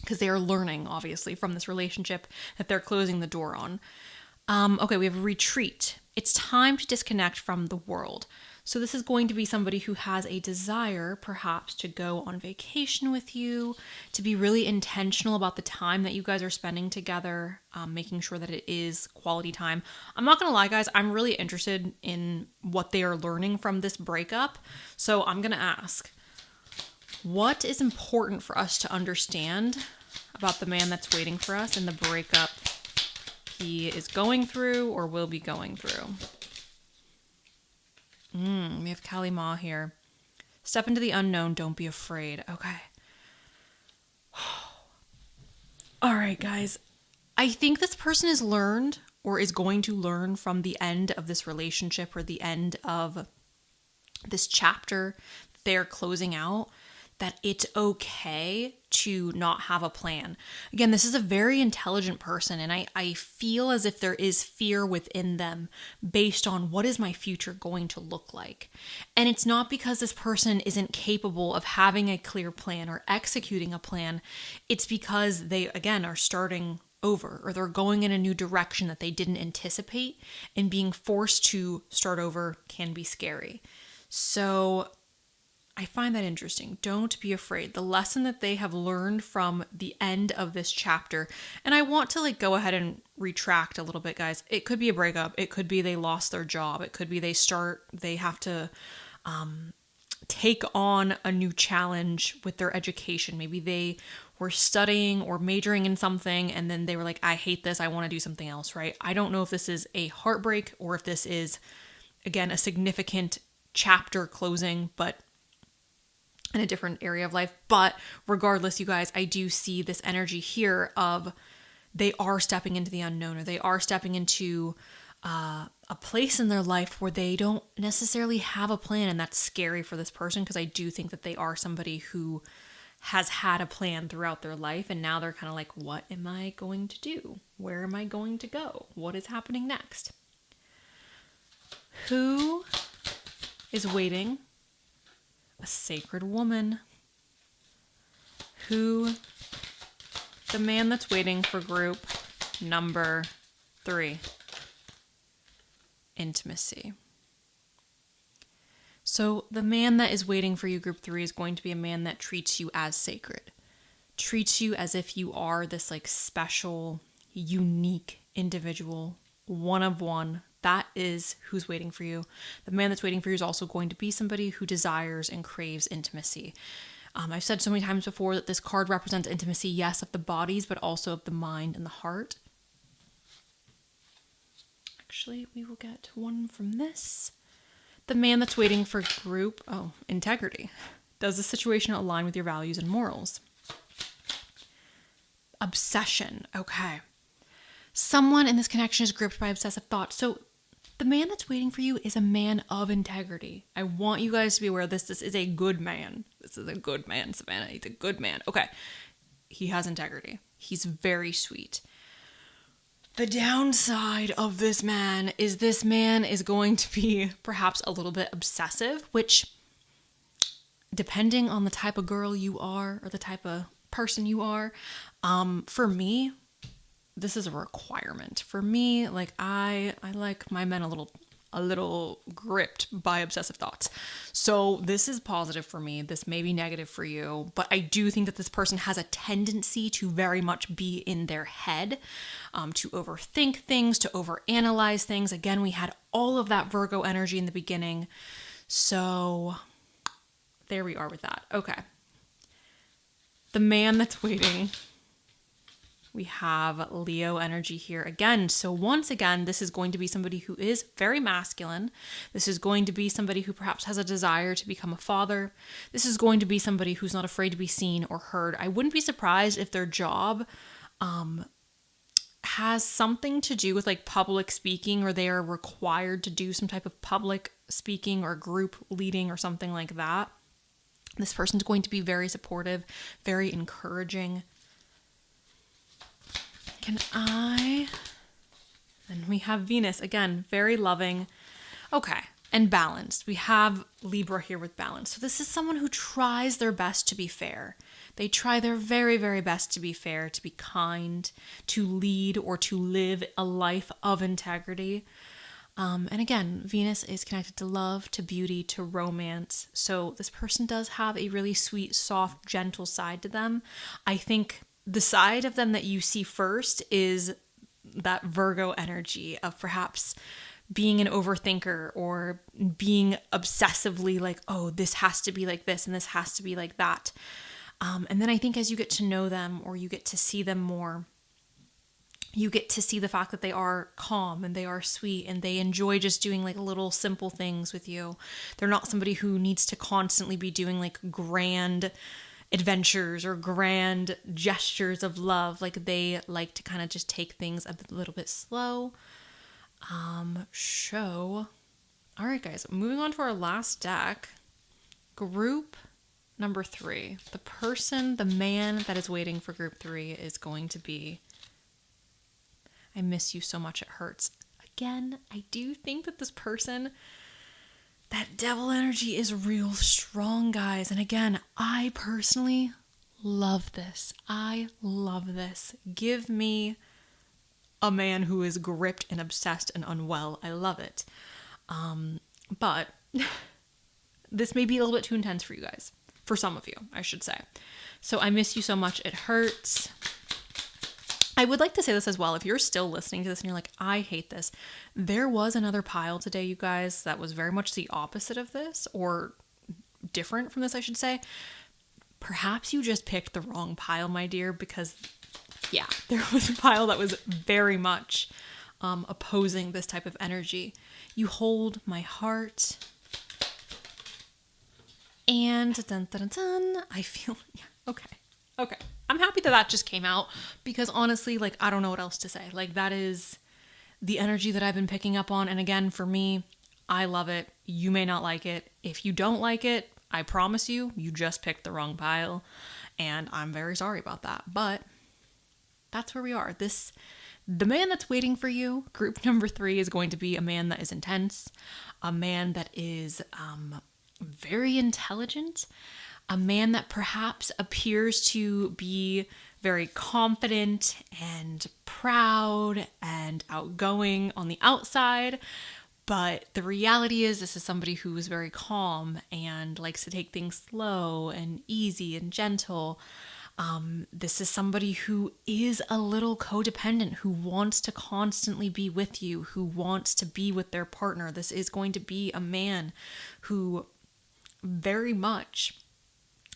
because they are learning, obviously, from this relationship that they're closing the door on. Okay, we have retreat. It's time to disconnect from the world. So this is going to be somebody who has a desire, perhaps, to go on vacation with you, to be really intentional about the time that you guys are spending together, making sure that it is quality time. I'm not going to lie, guys, I'm really interested in what they are learning from this breakup. So I'm going to ask, what is important for us to understand about the man that's waiting for us and the breakup he is going through or will be going through. We have Kali Ma here. Step into the unknown. Don't be afraid. Okay. All right, guys. I think this person has learned or is going to learn from the end of this relationship or the end of this chapter they're closing out that it's okay to not have a plan. Again, this is a very intelligent person, and I feel as if there is fear within them based on what is my future going to look like. And it's not because this person isn't capable of having a clear plan or executing a plan. It's because they, again, are starting over, or they're going in a new direction that they didn't anticipate, and being forced to start over can be scary. So I find that interesting. Don't be afraid. The lesson that they have learned from the end of this chapter, and I want to go ahead and retract a little bit, guys. It could be a breakup. It could be they lost their job. It could be they have to take on a new challenge with their education. Maybe they were studying or majoring in something and then they were like, I hate this. I want to do something else, right? I don't know if this is a heartbreak or if this is, again, a significant chapter closing, but in a different area of life. But regardless, you guys, I do see this energy here of they are stepping into the unknown, or they are stepping into a place in their life where they don't necessarily have a plan. And that's scary for this person, because I do think that they are somebody who has had a plan throughout their life. And now they're kind of like, what am I going to do? Where am I going to go? What is happening next? Who is waiting? A sacred woman. Who? The man that's waiting for group number 3. Intimacy. So the man that is waiting for you, group 3, is going to be a man that treats you as sacred. Treats you as if you are this special, unique individual, one of one. That is who's waiting for you. The man that's waiting for you is also going to be somebody who desires and craves intimacy. I've said so many times before that this card represents intimacy, yes, of the bodies, but also of the mind and the heart. Actually, we will get one from this. The man that's waiting for group, integrity. Does the situation align with your values and morals? Obsession. Okay. Someone in this connection is gripped by obsessive thoughts. So the man that's waiting for you is a man of integrity. I want you guys to be aware of this. This is a good man. This is a good man, Savannah. He's a good man. Okay. He has integrity. He's very sweet. The downside of this man is going to be perhaps a little bit obsessive, which, depending on the type of girl you are or the type of person you are, for me, this is a requirement. For me, I like my men a little gripped by obsessive thoughts. So this is positive for me. This may be negative for you, but I do think that this person has a tendency to very much be in their head, to overthink things, to overanalyze things. Again, we had all of that Virgo energy in the beginning. So there we are with that. Okay. The man that's waiting. We have Leo energy here again. So once again, this is going to be somebody who is very masculine. This is going to be somebody who perhaps has a desire to become a father. This is going to be somebody who's not afraid to be seen or heard. I wouldn't be surprised if their job has something to do with public speaking, or they are required to do some type of public speaking or group leading or something like that. This person's going to be very supportive, very encouraging. And we have Venus, again, very loving. Okay, and balanced. We have Libra here with balance. So this is someone who tries their best to be fair. They try their very, very best to be fair, to be kind, to lead or to live a life of integrity. And again, Venus is connected to love, to beauty, to romance. So this person does have a really sweet, soft, gentle side to them. I think the side of them that you see first is that Virgo energy of perhaps being an overthinker or being obsessively oh, this has to be like this and this has to be like that. And then I think as you get to know them or you get to see them more, you get to see the fact that they are calm and they are sweet and they enjoy just doing like little simple things with you. They're not somebody who needs to constantly be doing like grand adventures or grand gestures of love. Like they like to kind of just take things a little bit slow. All right, guys, moving on to our last deck. Group number 3. The man that is waiting for group 3 is going to be, I miss you so much it hurts. Again, I do think that this person, that devil energy is real strong, guys. And again, I personally love this. I love this. Give me a man who is gripped and obsessed and unwell. I love it. But this may be a little bit too intense for you guys. For some of you, I should say. So I miss you so much it hurts. I would like to say this as well. If you're still listening to this and you're like, I hate this. There was another pile today, you guys, that was very much the opposite of this, or different from this, I should say. Perhaps you just picked the wrong pile, my dear, because yeah, there was a pile that was very much opposing this type of energy. You hold my heart. And dun, dun, dun, dun, I feel, yeah, okay. I'm happy that just came out because honestly, like, I don't know what else to say. Like, that is the energy that I've been picking up on. And again, for me, I love it. You may not like it. If you don't like it, I promise you, you just picked the wrong pile. And I'm very sorry about that. But that's where we are. The man that's waiting for you, group number 3, is going to be a man that is intense, a man that is very intelligent, a man that perhaps appears to be very confident and proud and outgoing on the outside. But the reality is this is somebody who is very calm and likes to take things slow and easy and gentle. This is somebody who is a little codependent, who wants to constantly be with you, who wants to be with their partner. This is going to be a man who very much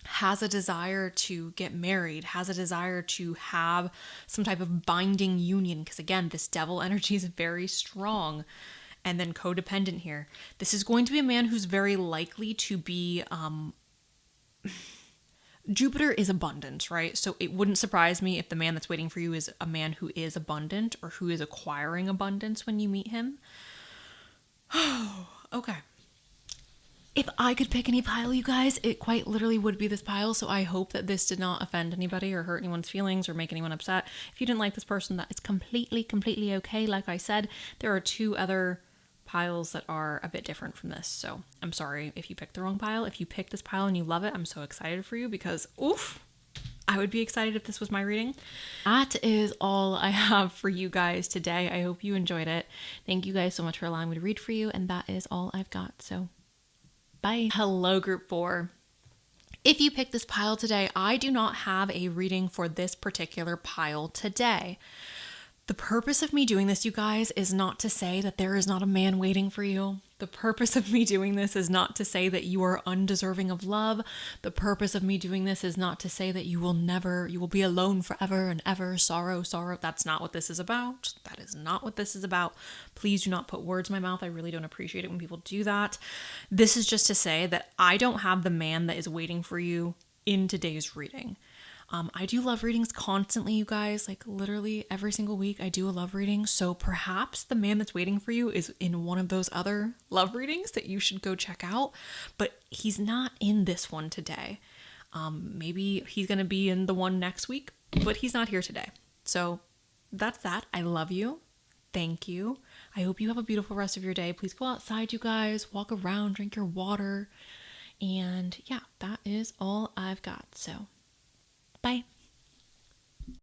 has a desire to get married, has a desire to have some type of binding union. Because again, this devil energy is very strong. And then codependent here. This is going to be a man who's very likely to be, Jupiter is abundant, right? So it wouldn't surprise me if the man that's waiting for you is a man who is abundant or who is acquiring abundance when you meet him. Oh, okay. If I could pick any pile, you guys, it quite literally would be this pile. So I hope that this did not offend anybody or hurt anyone's feelings or make anyone upset. If you didn't like this person, that is completely okay. Like I said, there are 2 other piles that are a bit different from this. So I'm sorry if you picked the wrong pile. If you picked this pile and you love it, I'm so excited for you because, oof, I would be excited if this was my reading. That is all I have for you guys today. I hope you enjoyed it. Thank you guys so much for allowing me to read for you. And that is all I've got. So bye. Hello, group 4. If you picked this pile today, I do not have a reading for this particular pile today. The purpose of me doing this, you guys, is not to say that there is not a man waiting for you. The purpose of me doing this is not to say that you are undeserving of love. The purpose of me doing this is not to say that you will be alone forever and ever, sorrow. That's not what this is about. That is not what this is about. Please do not put words in my mouth. I really don't appreciate it when people do that. This is just to say that I don't have the man that is waiting for you in today's reading. I do love readings constantly, you guys, like literally every single week I do a love reading. So perhaps the man that's waiting for you is in one of those other love readings that you should go check out, but he's not in this one today. Maybe he's going to be in the one next week, but he's not here today. So that's that. I love you. Thank you. I hope you have a beautiful rest of your day. Please go outside, you guys, walk around, drink your water. And yeah, that is all I've got. So bye.